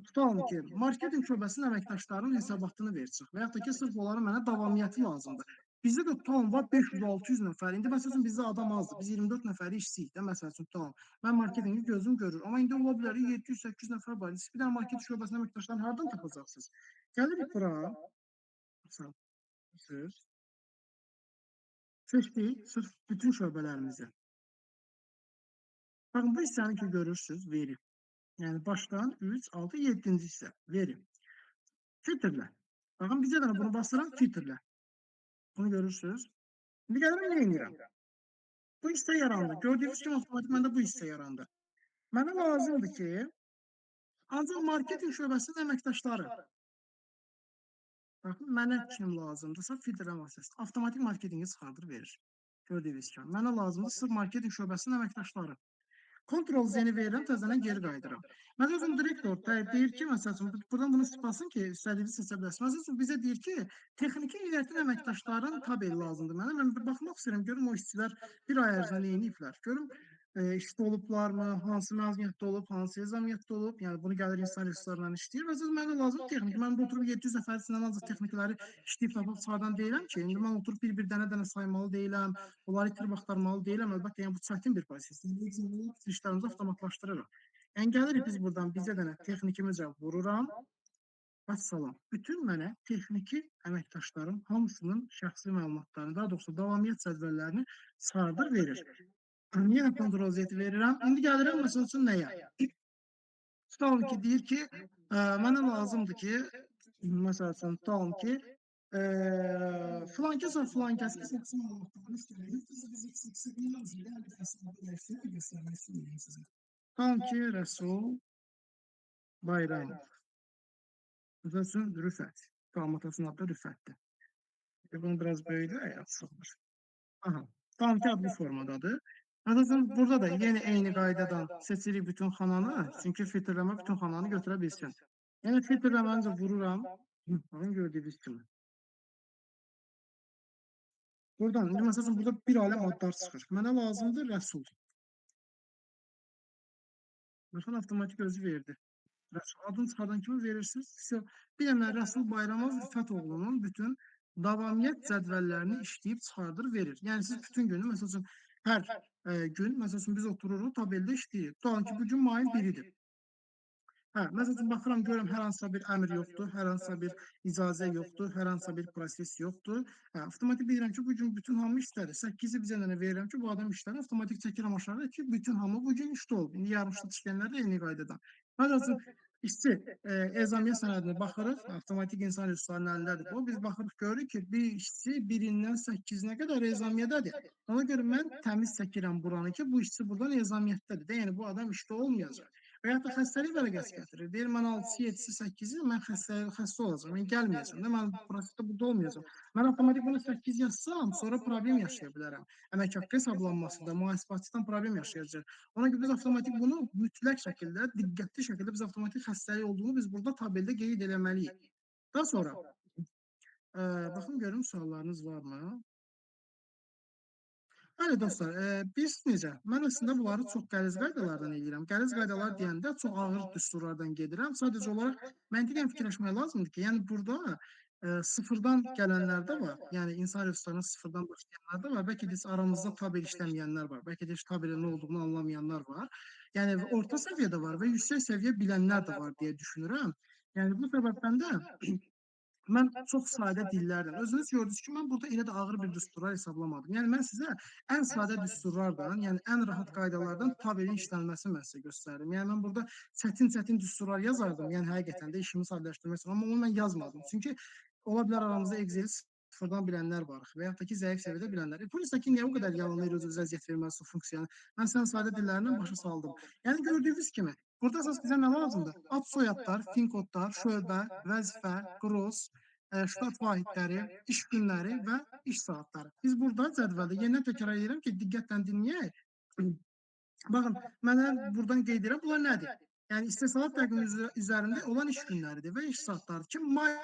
tutalım ki, marketinq şöbəsinin əməkdaşlarının hesabatını versin və yaxud da ki, sırf onların mənə davamiyyəti lazımdır. Bizdə də tutalım var 500-600 nəfər. İndi məsəl üçün bizdə adam azdır. Biz 24 nəfəri işçiyik də məsəl üçün tutalım. Mən marketinqi gözüm görür. Amma indi ola bilər 700-800 nəfər var. Siz bir dənə marketinq şöbəsinin əməkdaşlarını hardan tapacaqsınız? Gəlirik bura. Söz. Seçdik sırf bütün şöbələrimizi. Baxın bu hissəni ki görürsünüz, verim. Yəni başdan 3, 6, 7-ci hissə verim. Filtrlə. Baxın bizə də bunu basıram filtrlə. Bunu görürsünüz. İndi gəlirəm nə edirəm? Bu hissə yarandı. Gördüyünüz kimi avtomatik məndə bu hissə yarandı. Mənə lazımdır ki, ancaq marketinq şöbəsinin əməkdaşları. Baxın, mənə kim lazımdırsa filtrlə vasitəsilə avtomatik marketinqi çıxardır, verir. Gördüyünüz kimi. Mənə lazımdır sırf marketinq şöbəsinin əməkdaşları. Ctrl Z-ni verirəm, təzədən geri qayıdıram. Məsəl üçün direktor deyir ki, məsəl üçün buradan bunu basın ki, istədiyinizi seçə bilərsiniz. Məsəl üçün bizə deyir ki, texniki heyətin əməkdaşların tabeli lazımdır mənə. Mən bir baxmaq istəyirəm, görüm o işçilər bir ay ərzində nə ediblər. Görüm İşdə olublarmı, hansı məzuniyyətdə olub, hansı ezamiyyətdə olub, yəni bunu gəlir insan resurslarla işləyir və siz mənə lazım texnik. Mən burada oturub 700 nəfər içindən ancaq texnikləri işləyib tapıb çıxardan deyiləm ki, indi mən oturub bir-bir dənə-dənə saymalı deyiləm, onları itirib axtarmalı deyiləm. Əlbəttə, yəni bu çətin bir prosesdir. Biz işlərimizi avtomatlaşdırırıq. Yəni gəlirik biz buradan bizə dənə texnikimizə vururam. Vəssalam. Bütün mənə texniki əməkdaşlarım hamısının şəxsi məlumatlarını, daha doğrusu davamiyyət cədvəllərini çıxardır, verir. Yenə Ctrl Z verirəm. İndi gəlirəm məsəl üçün nəyə? Tutalım ki, deyir ki, mənə lazımdır ki, məsəl üçün tutalım ki, filankəsə filankəsi şəxsi məlumatlarını istəyir. Göstərmək istəyirəm sizə. Tutalım ki, Rəsul Bayramov. Məsəl üçün Rüfət. Qamatasının adı Rüfətdir. Bunu biraz böyüdür, açılır. Aha. Tam ki bu formadadır. Məsələn, burada da yenə eyni qaydadan seçirik bütün xananı. Çünki filtrləmə bütün xananı götürə bilsin. Yəni filtrləməncə vururam. Baxın gördüyünüz kimi. Buradan, indi məsələn, burada bir aləm adlar çıxır. Mənə lazımdır Rəsul. Baxın, avtomatik özü verdi. Rəsul adını çıxardan kimi verirsiniz. Bir dənə Rəsul Bayramov Rüfətoğlu'nun bütün davamiyyət cədvəllərini işləyib çıxardır, verir. Yəni siz bütün günü, məsəl üçün, hər gün, məsəl üçün, biz otururuq, tabeldə işləyirik. Tutalım ki, bugün mayın 1-idir. Məsəl üçün, baxıram, görürəm, hər hansısa bir əmr yoxdur, hər hansısa bir icazə yoxdur, hər hansısa bir proses yoxdur. Avtomatik bilirəm ki, bugün bütün hamı işlədir. 8-i bizə dənə verirəm ki, bu adam işlədir. Avtomatik çəkirəm aşağıda ki, bütün hamı bugün işdə olub. İndi yarımçı işləyənlər də eyni qaydadan. Məsəl üçün, işçi ezamiyə sənədinə baxırıq, avtomatik insan resurslarının əlindədir bu. Biz baxırıq, görürük ki, bir işçi 1-dən 8-nə qədər ezamiyyədədir. Ona görə mən təmiz çəkirəm buranı ki, bu işçi buradan ezamiyyətdədir. Yəni, bu adam işdə olmayacaq. Və yaxud da xəstəlik vərəqəsi gətirir. Deyir, mən 6-sı, 7-si, 8-i mən xəstə olacağam, mən gəlməyəcəm də, mən prosesdə burada olmayacam. Mən avtomatik bunu 8 yazsam, sonra problem yaşaya bilərəm. Əmək haqqı hesablanmasında mühasibatçıdan problem yaşayacaq. Ona görə biz avtomatik bunu mütləq şəkildə, diqqətli şəkildə biz avtomatik xəstəlik olduğunu biz burada tabeldə qeyd eləməliyik. Daha sonra, baxın görüm suallarınız varmı? Bəli dostlar, biz necə? Mən əslində bunları çox qəliz qaydalardan eləyirəm. Qəliz qaydalar deyəndə çox ağır düsturlardan gedirəm. Sadəcə olaraq məntiqən fikirləşmək lazımdır ki, yəni burada sıfırdan gələnlər də var. Yəni insan resurslarına sıfırdan başlayanlar da var. Bəlkə də heç aramızda tabel işləməyənlər var. Bəlkə də heç tabelin nə olduğunu anlamayanlar var. Yəni orta səviyyədə var və yüksək səviyyə bilənlər də var deyə düşünürəm. Yəni bu səbəbdən də mən çox sadə dillərlə, özünüz gördünüz ki, mən burada elə də ağır bir düsturlar hesablamadım. Yəni mən sizə ən sadə düsturlardan, yəni ən rahat qaydalardan tabelin işlənməsini mən sizə göstərdim. Yəni mən burada çətin düsturlar yazardım, yəni həqiqətən də işimi sadələşdirmək üçün, amma onu mən yazmadım. Çünki ola bilər aramızda Excel sıfırdan bilənlər var və yaxud da ki, zəif səviyyədə bilənlər. Polisdəki niyə o qədər yalanlayır, öz əziyyət verməsi o funksiyanı? Mən sən sadə dillərindən başa saldım. Yəni gördüyünüz kimi, burada əsas bizə nə lazımdır? Ad, soyadlar, fin kodlar, şöbə, vəzifə, qross, ştat vahidləri, iş günləri və iş saatları. Biz burada cədvəldə yenidən təkrar edirəm ki, diqqətlə dinləyək. Baxın, mənə buradan qeyd edirəm, bunlar nədir? Yəni istehsalat təqvimi üzərində olan iş günləridir və iş saatları ki, may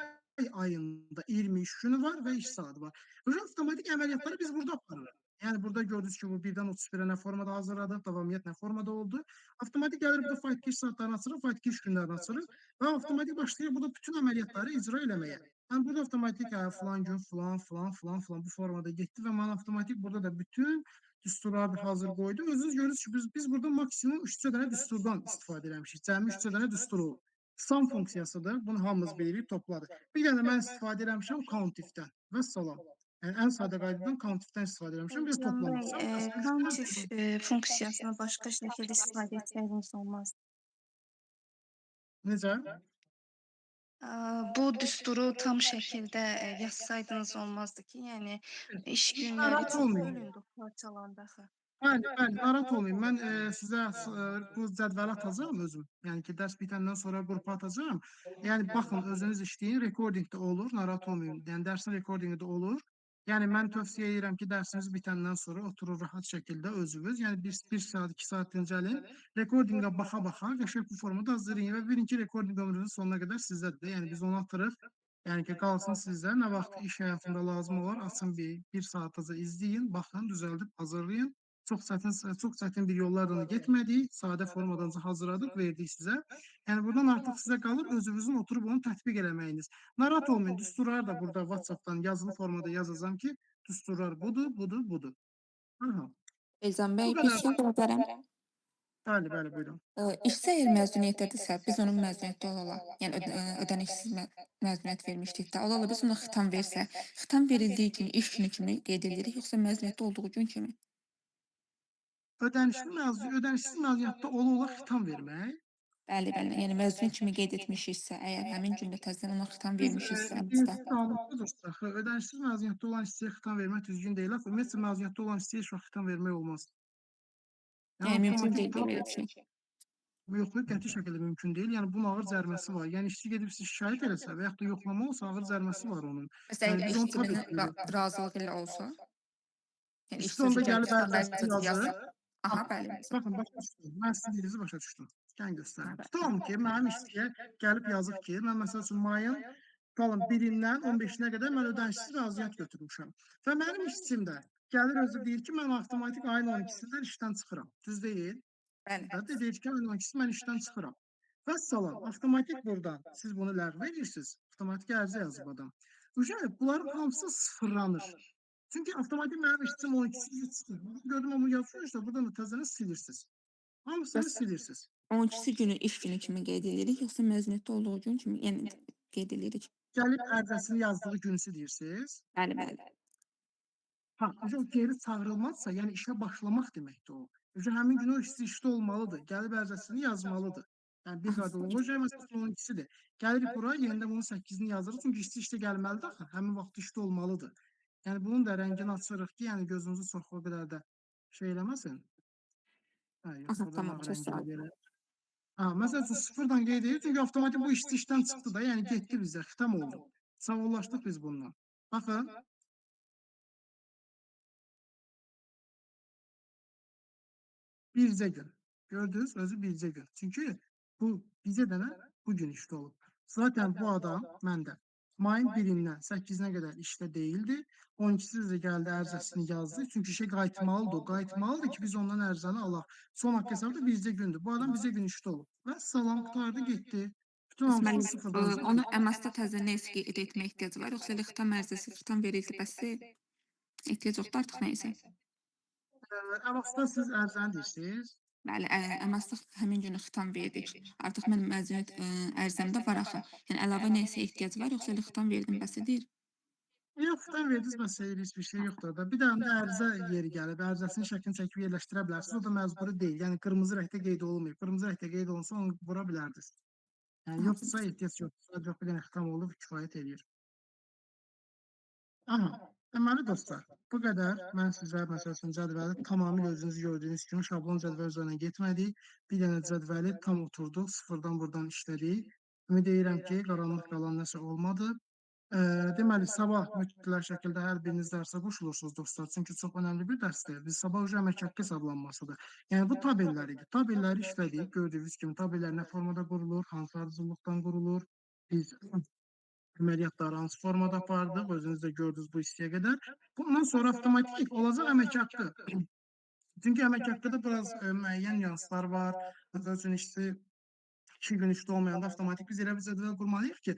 ayında 20 iş günü var və iş saatı var. Bu avtomatik əməliyyatları biz burada aparırıq. Yəni burada gördünüz ki, bu 1-dən 31-ə nə formada hazırladıq, davamiyyət nə formada oldu. Avtomatik gəlir burada faytki iş saatlarını açırıq, faytki iş günlərini açırıq və avtomatik başlayır burada bütün əməliyyatları icra eləməyə. Yəni burada avtomatik filan gün filan bu formada getdi və mən avtomatik burada da bütün düsturları hazır qoydum. Özünüz görürsünüz ki, biz burada maksimum 3 dənə düsturdan istifadə eləmişik. Cəmi 3 dənə düstur olub. Sum funksiyasıdır. Bunu hamımız bilirik, topladı. Bir dənə mən istifadə eləmişəm countifdən. Vəssalam. Yəni ən sadə qaydadan countifdən istifadə eləmişəm. Bir də Can toplamaq. Bey, countif funksiyasını başqa şəkildə istifadə etsəydiniz olmaz. Necə? Bu düsturu tam şəkildə yazsaydınız olmazdı ki, yəni iş günləri Narahat çox olmayın. bölündü, parçalandı axı. Bəli, narahat olmayın. Mən sizə bu cədvəli atacağam özüm. Yəni ki, dərs bitəndən sonra qrupa atacağam. Yəni baxın, özünüz işləyin, recording də olur, narahat olmayın. Yəni dərsin recordingi də olur. Yəni mən tövsiyə edirəm ki, dərsiniz bitəndən sonra oturur rahat şəkildə özünüz, yəni 1 saat, 2 saat dincəlin, recordinqa baxa-baxa qəşəng bu formada hazırlayın və bilin ki, recording ömrünüzün sonuna qədər sizdədir. Yəni biz onu atırıq. Yəni ki, qalsın sizdə. Nə vaxt iş həyatında lazım olar, açın bir saatəcə izləyin, baxın, düzəldib hazırlayın. çox çətin bir yollarla da getmədik. Sadə formadan hazırladıq, verdik sizə. Yəni buradan artıq sizə qalır özünüzün oturub onu tətbiq eləməyiniz. Narahat olmayın, düsturları da burada WhatsApp-dan yazılı formada yazacağam ki, düsturlar budur, budur, budur. Aha. Elzan Bu bəy, bir qədər. sual soruşa bilərəm. Bəli, bəli, buyurun. İşçi əgər məzuniyyətdədirsə, biz onun məzuniyyətli ola, yəni ödənişsiz məzuniyyət vermişdikdə, ola biz ona xitam versə, xitam verildiyi gün iş günü kimi qeyd edirik, yoxsa məzuniyyətli olduğu gün kimi? Ödənişsiz məzuniyyətdə ola xitam vermək. Bəli, bəli. Yəni məzuniyyət kimi qeyd etmişiksə, əgər həmin gündə təzədən ona xitam Biz vermişiksə, insider qanundadırsa, ödənişsiz məzuniyyətdə olan işçiyə xitam vermək düzgün deyil. Ümumiyyətlə məzuniyyətdə olan işçiyə heç vaxt xitam vermək olmaz. Yəni yəni mümkün avtomatik deyil belə bir şey. yox, qəti şəkildə mümkün deyil. Yəni bunun ağır cəriməsi var. Yəni işçi gedib sizi şikayət eləsə və yaxud da yoxlama olsa ağır cəriməsi var onun. Məsələn, Yəni biz onu tabii ki, razılıq ilə olsa, yəni işçi onda gəlib ərizəsini yazsa, yazır. aha, bəli. Baxın, başa düşdüm. Mən sizin dilinizi başa düşdüm. Gəlin göstərim. Tutalım ki, mənim işçiyə gəlib yazıb ki, mən məsəl üçün mayın tutalım 1-dən 15-nə qədər mən ödənişsiz məzuniyyət götürmüşəm. Və mənim işçim də gəlir özü deyir ki, mən avtomatik ayın 12-sindən işdən çıxıram. Düz deyil? Bəli. Və deyir ki, ayın 12-si mən işdən çıxıram. Vəssalam, avtomatik buradan siz bunu ləğv edirsiniz. Avtomatik ərizə yazıb adam. Bunların hamısı sıfırlanır. Çünki avtomatik mənim işçim 12-si çıxır. Gördüm onu yazıyorsa buradan da təzəni silirsiniz. Hamısını silirsiniz. 12-si günü iş günü kimi qeyd edirik, yoxsa məzuniyyətdə olduğu gün kimi, yəni qeyd edirik? Gəlib ərizəsini yazdığı günüsü deyirsiniz. Bəli, bəli. O geri çağırılmazsa, yəni işə başlamaq deməkdir o. Həmin gün o işçi işdə olmalıdır. Gəlib ərizəsini yazmalıdır. Yəni bir radiologiya məsələn 12-sidir. Gəlirik bura, yenidən bunun 8-ini yazırıq. Çünki işçi işdə gəlməlidir axı. Həmin vaxt işdə olmalıdır. Yəni bunun da rəngini açırıq ki, yəni gözünüzü çox o qədər də şey eləməsin. Yox, Aha, burada tamam, nə çox sağ rəngi olun. belə. Məsəl üçün sıfırdan qeyd edir. Çünki avtomatik bu işçi işdən çıxdı da, yəni getdi bizdə, xitam oldu. Sağollaşdıq biz bundan. Baxın. Bircə gün. Gördünüz, özü bircə gün. Çünki bu bizə də nə? Bu gün işdə olub. Zaten bu adam məndə mayın 1-dən 8-nə qədər işdə deyildi. 12-si də gəldi ərizəsini yazdı. Çünki işə qayıtmalıdır. O qayıtmalıdır ki, biz ondan ərizəni alaq. Son haqq hesabı da bircə gündür. Bu adam bizə gün işdə olub. Və salam qutardı, getdi. Bütün hamısını sıfırdan Onu əmasda təzə nə qeyd etmək ehtiyacı var, yoxsa elə xitam ərizəsi xitam verildi, bəs ehtiyac yoxdur artıq nəysə? Əmasda siz ərizəni deyirsiniz. Bəli, əmasda həmin günü xitam verdik. Artıq mən məzuniyyət ərizəmdə var axı. Yəni əlavə nəsə ehtiyac var, yoxsa elə xitam verdim bəs edir? Yox, xitam verdiniz, bəs heç bir şey yoxdur da. Bir dənə də ərizə yeri gəlib, ərizəsinin şəklini çəkib yerləşdirə bilərsiniz. O da məcburi deyil. Yəni qırmızı rəngdə qeyd olunmayıb. Qırmızı rəngdə qeyd olunsa onu vura bilərdiniz. Yəni yoxsa ehtiyac yoxdur. Sadəcə bir dənə xitam olub kifayət eləyir. Aha. Deməli dostlar, bu qədər. Mən sizə məsəl üçün cədvəli tamamilə özünüz gördüyünüz kimi şablon cədvəl üzərinə getmədik. Bir dənə cədvəli tam oturduq, sıfırdan buradan işlədik. Ümid edirəm ki, qaranlıq qalan nəsə olmadı. Deməli, sabah mütləq şəkildə hər biriniz dərsə qoşulursunuz dostlar. Çünki çox önəmli bir dərsdir. Biz sabah уже əmək haqqı hesablanmasıdır. Yəni bu tabellər idi. Tabelləri işlədik. Gördüyünüz kimi tabellər nə formada qurulur, hansı ardıcıllıqdan qurulur. Biz əməliyyatları hansı formada apardıq, özünüz də gördünüz bu hissəyə qədər. Bundan sonra avtomatik olacaq əmək haqqı. Çünki əmək haqqıda biraz müəyyən nüanslar var. Məsəl üçün işçi 2 gün işdə olmayanda avtomatik biz elə bir cədvəl qurmalıyıq ki,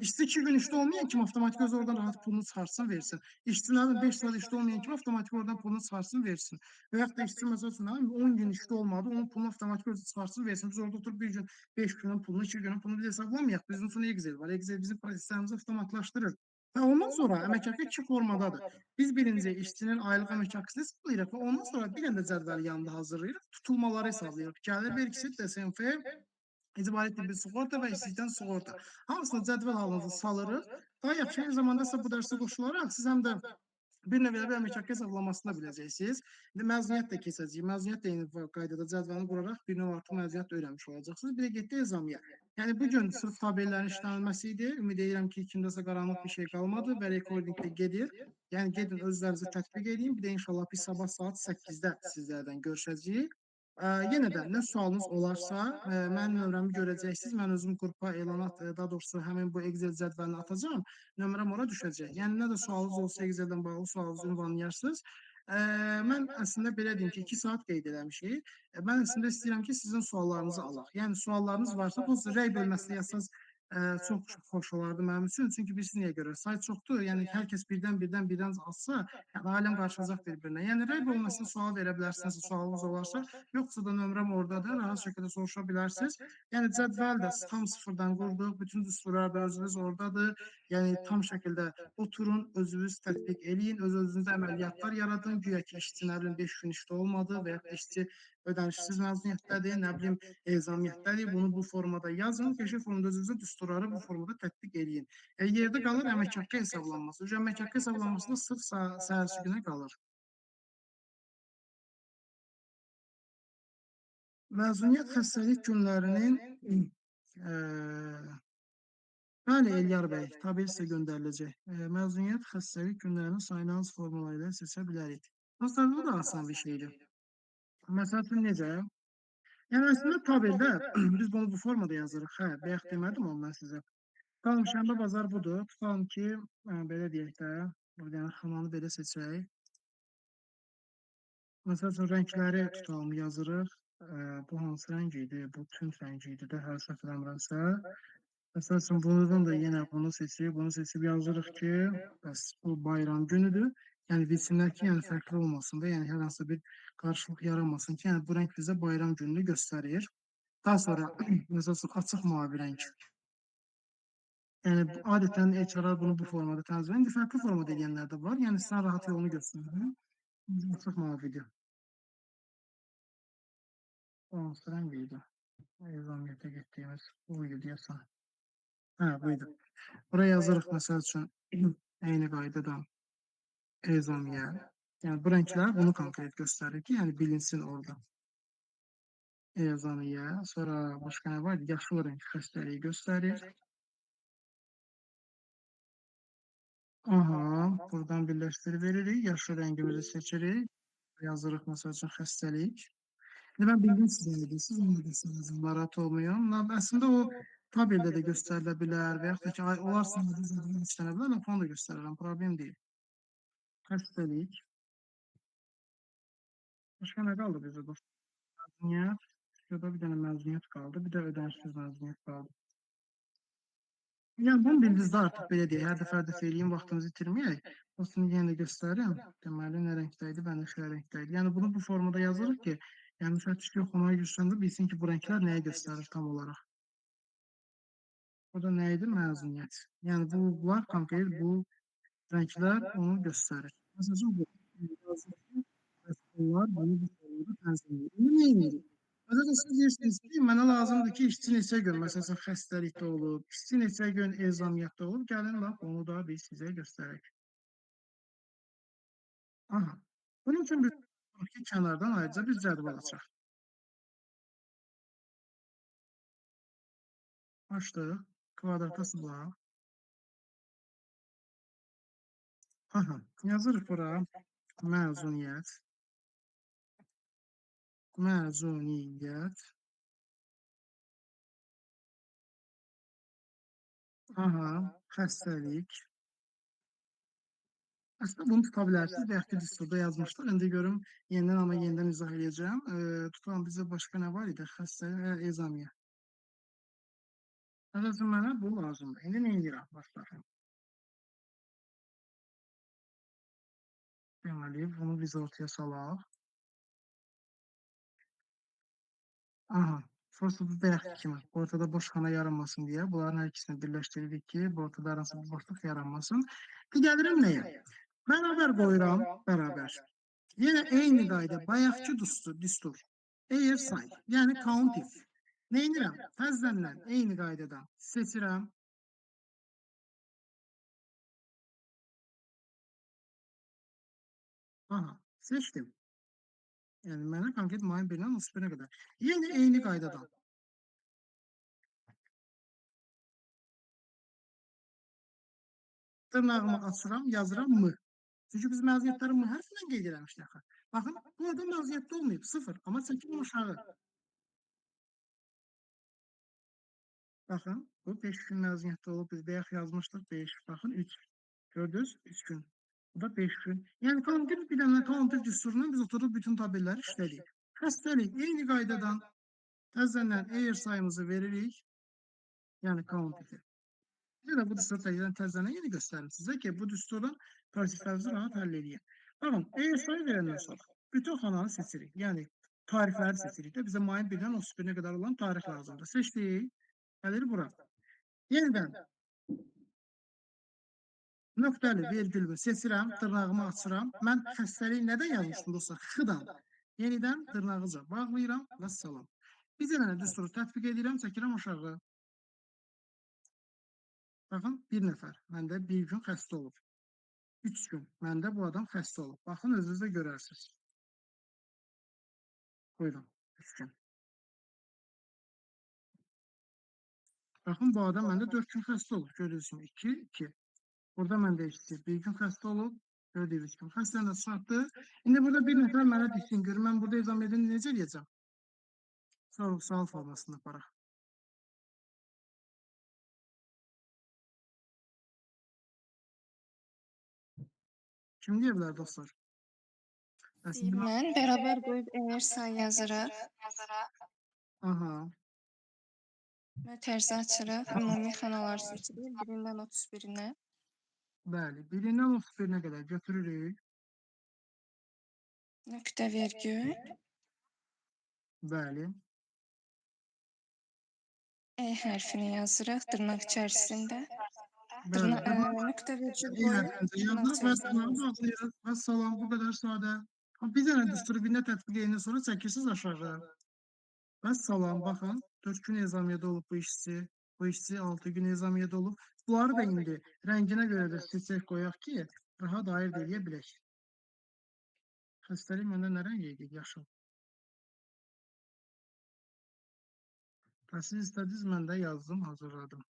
işçi 2 gün işdə olmayan kimi avtomatik öz oradan rahat pulunu çıxarsın, versin. İşçilərin 5 saat işdə olmayan kimi avtomatik oradan pulunu çıxarsın, versin. Və yaxud da işçi məsəl üçün 10 gün işdə olmadı, onun pulunu avtomatik özü çıxarsın, versin. Biz orada oturub bir gün 5 günün pulunu, 2 günün pulunu biz hesablamayaq. Bizim üçün Excel var. Excel bizim proseslərimizi avtomatlaşdırır. Və ondan sonra əmək haqqı 2 formadadır. Biz birinci işçinin aylıq əmək haqqısını hesablayırıq və ondan sonra bir dənə də cədvəl yanında hazırlayırıq. Tutulmaları hesablayırıq. Gəlir vergisi, DSMF, icbari tibbi sığorta və işsizlikdən sığorta. Hamısını cədvəl halınıza salırıq. Daha yaxşı eyni zamanda isə bu dərsə qoşularaq siz həm də bir növ elə bir əmək haqqı hesablamasını da biləcəksiniz. İndi məzuniyyət də keçəcəyik. Məzuniyyət də eyni qaydada cədvəlini quraraq bir növ artıq məzuniyyət da öyrənmiş olacaqsınız. Bir də getdi ezamiyə. Yəni bu gün sırf tabellərin işlənilməsi idi. Ümid edirəm ki, kimdəsə qaranlıq bir şey qalmadı və recordingdə gedir. Yəni gedin özlərinizi tətbiq edin. Bir də inşallah biz sabah saat 8-də sizlərdən görüşəcəyik. Yenə də nə sualınız olarsa, mənim nömrəmi görəcəksiniz. Mən özüm qrupa elanat, daha doğrusu həmin bu Excel cədvəlini atacağam. Nömrəm ora düşəcək. Yəni nə də sualınız olsa Exceldən bağlı sualınızı ünvanlayarsınız. Mən əslində belə deyim ki, 2 saat qeyd eləmişik. Mən əslində istəyirəm ki, sizin suallarınızı alaq. Yəni suallarınız varsa, bu rəy bölməsinə yazsanız çox xoş olardı mənim üçün. Çünki biz niyə görə? Sayt çoxdur. Yəni hər kəs birdən alsa, yəni aləm qarışacaq bir-birinə. Yəni rəy bölməsinə sual verə bilərsiniz, sualınız olarsa. Yoxsa da nömrəm ordadır. Rahat şəkildə soruşa bilərsiniz. Yəni cədvəl də tam sıfırdan qurduq. Bütün düsturlar da özünüz ordadır. Yəni tam şəkildə oturun, özünüz tətbiq eləyin, öz-özünüzə əməliyyatlar yaradın. Güya ki, işçi nə bilim 5 gün işdə olmadı və ya da işçi ödənişsiz məzuniyyətdədir, nə bilim ezamiyyətdədir. Bunu bu formada yazın. Peşə fonunda özünüzə düsturları bu formada tətbiq eləyin. Yerdə qalır əmək haqqı hesablanması. Əmək haqqı hesablanması da sırf səhərsi günə qalır. Məzuniyyət xəstəlik günlərinin bəli, Eliyar bəy, tabel sizə göndəriləcək. Məzuniyyət xəstəlik günlərinin sayını hansı formula ilə seçə bilərik? Dostlar, bu da asan bir şeydir. Məsəl üçün necə? Yəni əslində tabeldə biz bunu bu formada yazırıq. Hə, bayaq demədim onu mən sizə. Tutalım şənbə bazar budur. Tutalım ki, belə deyək də, burada yəni xananı belə seçək. Məsəl üçün rəngləri tutalım yazırıq. Bu hansı rəng idi? Bu tünd rəng idi də, hər səhv eləmirəmsə. Məsəl üçün bundan da yenə bunu seçib yazırıq ki, bəs bu bayram günüdür. Yəni vitrinlərdəki yəni fərqli olmasın da, yəni hər hansı bir qarşılıq yaranmasın ki, yəni bu rəng bizə bayram gününü göstərir. Daha sonra məsəl üçün açıq mavi rəng. Yəni adətən HR-lar bunu bu formada tənzim edir. İndi fərqli formada edənlər də var. Yəni sizə rahat yolunu göstərir. Açıq mavidir. O hansı rəng idi? Ezamiyyətə getdiyimiz bu idi deyəsən. Hə, buydu. Buraya yazırıq məsəl üçün eyni qaydadan ezamiyə. Yəni bu rənglər bunu konkret göstərir ki, yəni bilinsin orada. Ezamiyə. Sonra başqa nə var? Yaşıl rəng xəstəliyi göstərir. Aha, buradan birləşdirib veririk. Yaşıl rəngimizi seçirik. Yazırıq məsəl üçün xəstəlik. İndi mən bildim siz nə edirsiniz, onu edirsiniz. Narahat olmayın. Əslində o tabeldə də göstərilə bilər və yaxud da ki, onlar sınırda işlənə bilər, mən onu da göstərirəm, problem deyil. Xəstəlik. Başqa nə qaldı bizdə dostlar? Məzuniyyət. Şurada bir dənə məzuniyyət qaldı, bir də ödənişsiz məzuniyyət qaldı. Yəni bunu bildinizdə artıq belə deyək, hər dəfə eləyin, vaxtınızı itirməyək. Dostum yenə də göstərirəm. Deməli nə rəngdəydi, bənövşə rəngdəydi. Yəni bunu bu formada yazırıq ki, yəni müfəttiş yoxlamaya girsəndə bilsin ki, bu rənglər nəyi göstərir tam olaraq. Burada nə idi? Məzuniyyət. Yəni bunlar konkret bu rənglər onu göstərir. Məsələn bu yazılır ki, bunlar bunu bu formada tənzimləyir. İndi nə edirik? Məsələn siz deyirsiniz ki, mənə lazımdır ki, işçi neçə gün məsələn xəstəlikdə olub, işçi neçə gün ezamiyyətdə olub, gəlin bax onu da biz sizə göstərək. Aha. Bunun üçün biz ki, kənardan ayrıca bir cədvəl açaq. Açdıq. Kvadrata sılaq. Aha. Yazırıq bura məzuniyyət. Məzuniyyət. Aha. Xəstəlik. Əslində bunu tuta bilərsiniz. Bayaq ki, disturda yazmışlar. İndi görüm yenidən amma yenidən izah edəcəm. Tutalım bizdə başqa nə var idi? Xəstəlik, ezamiyə. Məsələn mənə bu lazımdır. İndi nə edirəm? Başlayaq. Deməli, bunu biz ortaya salaq. Aha. Sonrası bu bayaqki kimi. Ortada boş xana yaranmasın deyə bunların hər ikisini birləşdiririk ki, bu ortada hər hansı bir boşluq yaranmasın. Gəlirəm nəyə? Bərabər qoyuram, bərabər. Yenə eyni qayda, bayaqki düstur. Eğer say, yəni count if. Neynirəm? Təzədən eyni qaydadan seçirəm. Aha, seçdim. Yəni mənə konkret mayın 1-dən 31-ə qədər. Yenə eyni qaydadan. Dırnağımı açıram, yazıram mı. Çünki biz məzuniyyətləri mı hərfindən qeyd eləmişdik axı. Baxın, bu adam məzuniyyətdə olmayıb, 0, amma çəkim aşağı. Baxın, bu 5 gün məzuniyyətdə olub, biz bayaq yazmışdıq 5, baxın 3. Gördünüz? 3 gün. Bu da 5 gün. Yəni kollektiv bir dənə kollektiv düsturundan biz oturup bütün tabelləri işlədik. Xəstəlik eyni qaydadan təzədən əgər sayımızı veririk, yəni kollektivi. Bir də bu düstur təzədən yeni göstərim sizə ki, bu düsturdan proseslərinizi rahat həll edin. Baxın, əgər sayı verəndən sonra bütün xananı seçirik. Yəni tarixləri seçirik də bizə mayın 1-dən 31-nə qədər olan tarix lazımdır. Seçdik, gəlir bura. Yenidən nöqtəli, vergülü seçirəm, dırnağımı açıram. Mən xəstəliyi nədən yazmışdım dostlar? X-dan. Yenidən dırnağıca bağlayıram və salam. Bir dənə düsturu tətbiq edirəm, çəkirəm aşağı. Baxın, bir nəfər məndə bir gün xəstə olub. 3 gün məndə bu adam xəstə olub. Baxın, özünüz də görərsiniz. Buyurun, 3 gün. Baxın, bu adam məndə 4 gün xəstə olub. Gördüyünüz kimi 2, 2. Burada məndə işləyir. Bir gün xəstə olub. Gördüyünüz kimi xəstəni də çıxartdı. İndi burada bir nəfər mənə desin, görür mən burada ezam edin necə eləyəcəm? Sual formasında aparaq. Kim deyə bilər dostlar? Deyim mən, bərabər qoyub əgər sayı yazırıq, Aha, mötərizə açırıq, ümumi xanalar seçirik 1-dən 31-nə. bəli. Birindən 31-nə qədər götürürük. Nöqtə vergül, Bəli. E hərfini yazırıq dırnaq içərisində. Bəli. Nöqtə vergül İyi qoyub hərfinizi dırnaq yazırıq və içərisində dırnağı yazırıq. bağlayırıq. Və salam, bu qədər sadə. Bir dənə düsturu birində tətbiq edəndən sonra çəkirsiniz aşağı. Və salam, baxın, 4 gün ezamiyyədə olub bu işçi. Bu işçi 6 gün ezamiyyədə olub. Bunları da indi rənginə görə də seçək qoyaq ki, rahat ayırt edə bilək. Xəstəlik məndə nə rəng idi? Yaşıl. Siz istədiniz, mən də yazdım, hazırladım.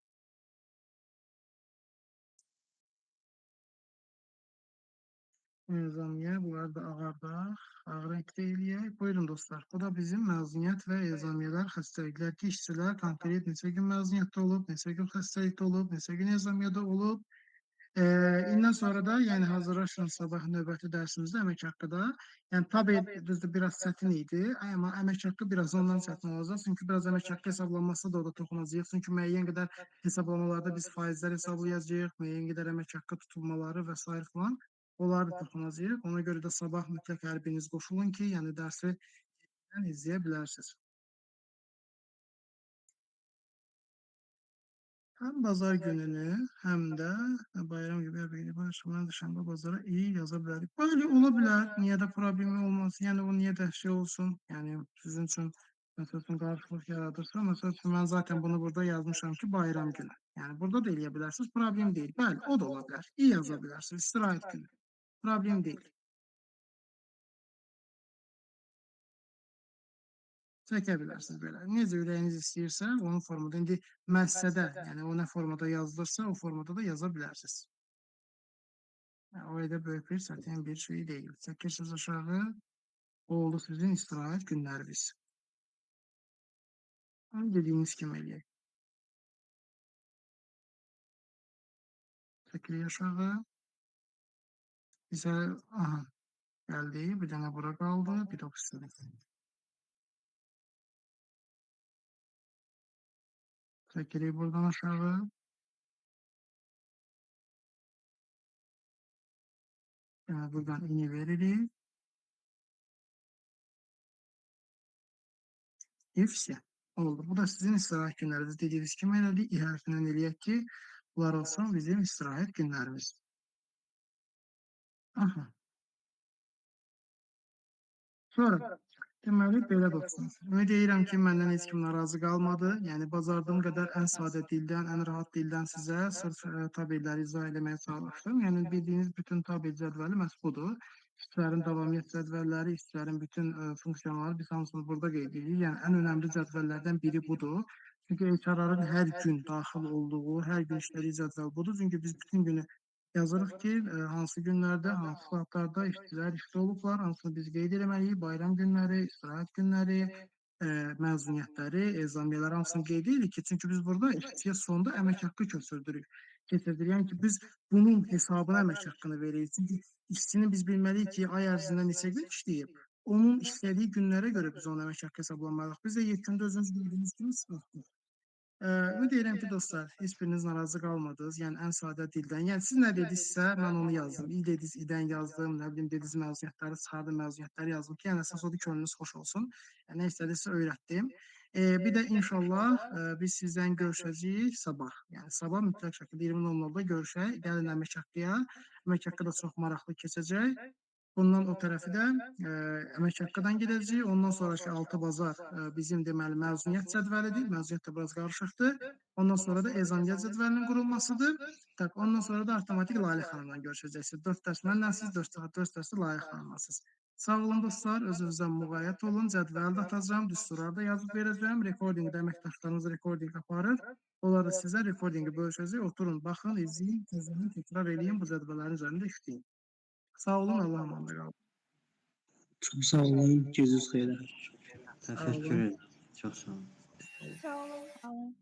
Nizamiye, bunları da ağardaq, ağ renkdə eləyək. Buyurun dostlar, bu da bizim məzuniyyət və ezamiyyələr, xəstəliklər ki, işçilər konkret neçə gün məzuniyyətdə olub, neçə gün xəstəlikdə olub, neçə gün ezamiyyədə olub. İndən sonra da, yəni hazırlaşın sabah növbəti dərsimizdə əmək haqqıda. Yəni tabii düzdür biraz çətin idi, amma əmək haqqı biraz ondan çətin olacaq. Çünki biraz əmək haqqı hesablanması da orada toxunacağıq. Çünki müəyyən qədər hesablamalarda biz faizlər hesablayacağıq, müəyyən qədər əmək haqqı tutulmaları və s. falan. Onları da toxunacağıq. Ona görə də sabah mütləq hər biriniz qoşulun ki, yəni dərsi izləyə bilərsiniz. Hem bazar gününü hem de bayram gibi bir başımdan dışında bazara iyi yazabilirdik. Böyle olabilir. Niye de problemi olmaz. Yani o niye de şey olsun. Yani sizin için mesela için karşılık yaratırsa mesela için ben zaten bunu burada yazmışım ki bayram günü. Yani burada da eleyebilirsiniz. Problem değil. Bəli, o da olabilir. İyi yazabilirsiniz. İstirahat günü. Problem değil. Çəkə bilərsiniz belə. Necə ürəyiniz istəyirsə, onun formada. İndi müəssisədə, yəni o nə formada yazılırsa, o formada da yaza bilərsiniz. O da böyük bir çətin bir şey deyil. Çəkirsiniz aşağı, oldu sizin istirahət günləriniz. Onu dediyiniz kimi eləyək. Çəkirik aşağı. Bizə, aha, gəldi. Bir dənə bura qaldı. Bir də istedik. Çəkirik buradan aşağı. Yəni buradan ini veririk. Hepsi oldu. Bu da sizin istirahət günləriniz. Dediyiniz kimi elədik. İ hərfindən eləyək ki, bunlar olsun bizim istirahət günlərimiz. Aha. Sonra deməli belə dostlar. Ümid edirəm ki, məndən heç kim narazı qalmadı. Yəni bacardığım qədər ən sadə dildən, ən rahat dildən sizə sırf tabelləri izah etməyə çalışdım. Yəni bildiyiniz bütün tabel cədvəli məhz budur. İşçilərin davamiyyət cədvəlləri, işçilərin bütün funksiyaları biz hamısını burada qeyd edirik. Yəni ən önəmli cədvəllərdən biri budur. Çünki HR'ın hər gün daxil olduğu, hər gün işlədiyi cədvəl budur. Çünki biz bütün günü yazırıq ki, hansı günlərdə, hansı saatlarda işçilər işdə olublar, hansını biz qeyd etməliyik, bayram günləri, istirahət günləri, məzuniyyətləri, ezamiyyələri hamısını qeyd edirik ki, çünki biz burada ixtiyar sonunda əmək haqqı keçirdirik. Yəni ki, biz bunun hesabına əmək haqqını veririk. Çünki işçinin biz bilməliyik ki, ay ərzində neçə gün işləyib. Onun işlədiyi günlərə görə biz onun əmək haqqı hesablamalıyıq. Biz də yekunda özünüz bildiyiniz kimi sıfırdır. Ümid edirəm ki, dostlar, heç biriniz narazı qalmadınız. Yəni ən sadə dildən. Yəni siz nə dedinizsə, mən onu yazdım. İl dediniz, ildən yazdım. Nə bilim dediniz məzuniyyətləri çıxardım, məzuniyyətləri yazdım ki, yəni əsas odur ki, könlünüz xoş olsun. Yəni nə istədinizsə öyrətdim. Bir də inşallah biz sizdən görüşəcəyik sabah. Yəni sabah mütləq şəkildə 20:00-da görüşək. Gəlin əmək haqqıya. Əmək haqqı da çox maraqlı keçəcək. Bundan o tərəfi də əmək haqqıdan gedəcəyik. Ondan sonraki 6 bazar bizim deməli məzuniyyət cədvəlidir. Məzuniyyət də biraz qarışıqdır. Ondan sonra da ezamiyyət cədvəlinin qurulmasıdır. Tak, ondan sonra da avtomatik Lalə xanımla görüşəcəksiniz. 4 dərs mənlə siz, 4 dərs də Lalə xanımla siz. Sağ olun dostlar, özünüzdən müğayət olun. Cədvəli də atacağım, düsturları da yazıb verəcəm. Rekordinqdə əməkdaşlarımız rekordinq aparır. Onlar da sizə rekordinqi bölüşəcək. Oturun, baxın, izləyin, təkrar eləyin, bu cədvəllərin üzərində işləyin. Sağ olun, Allah'a emanet qalın. Çok sağ olun. Gözünüz xeyrə. Təşəkkür edirəm. Çox sağ olun. Sağ olun.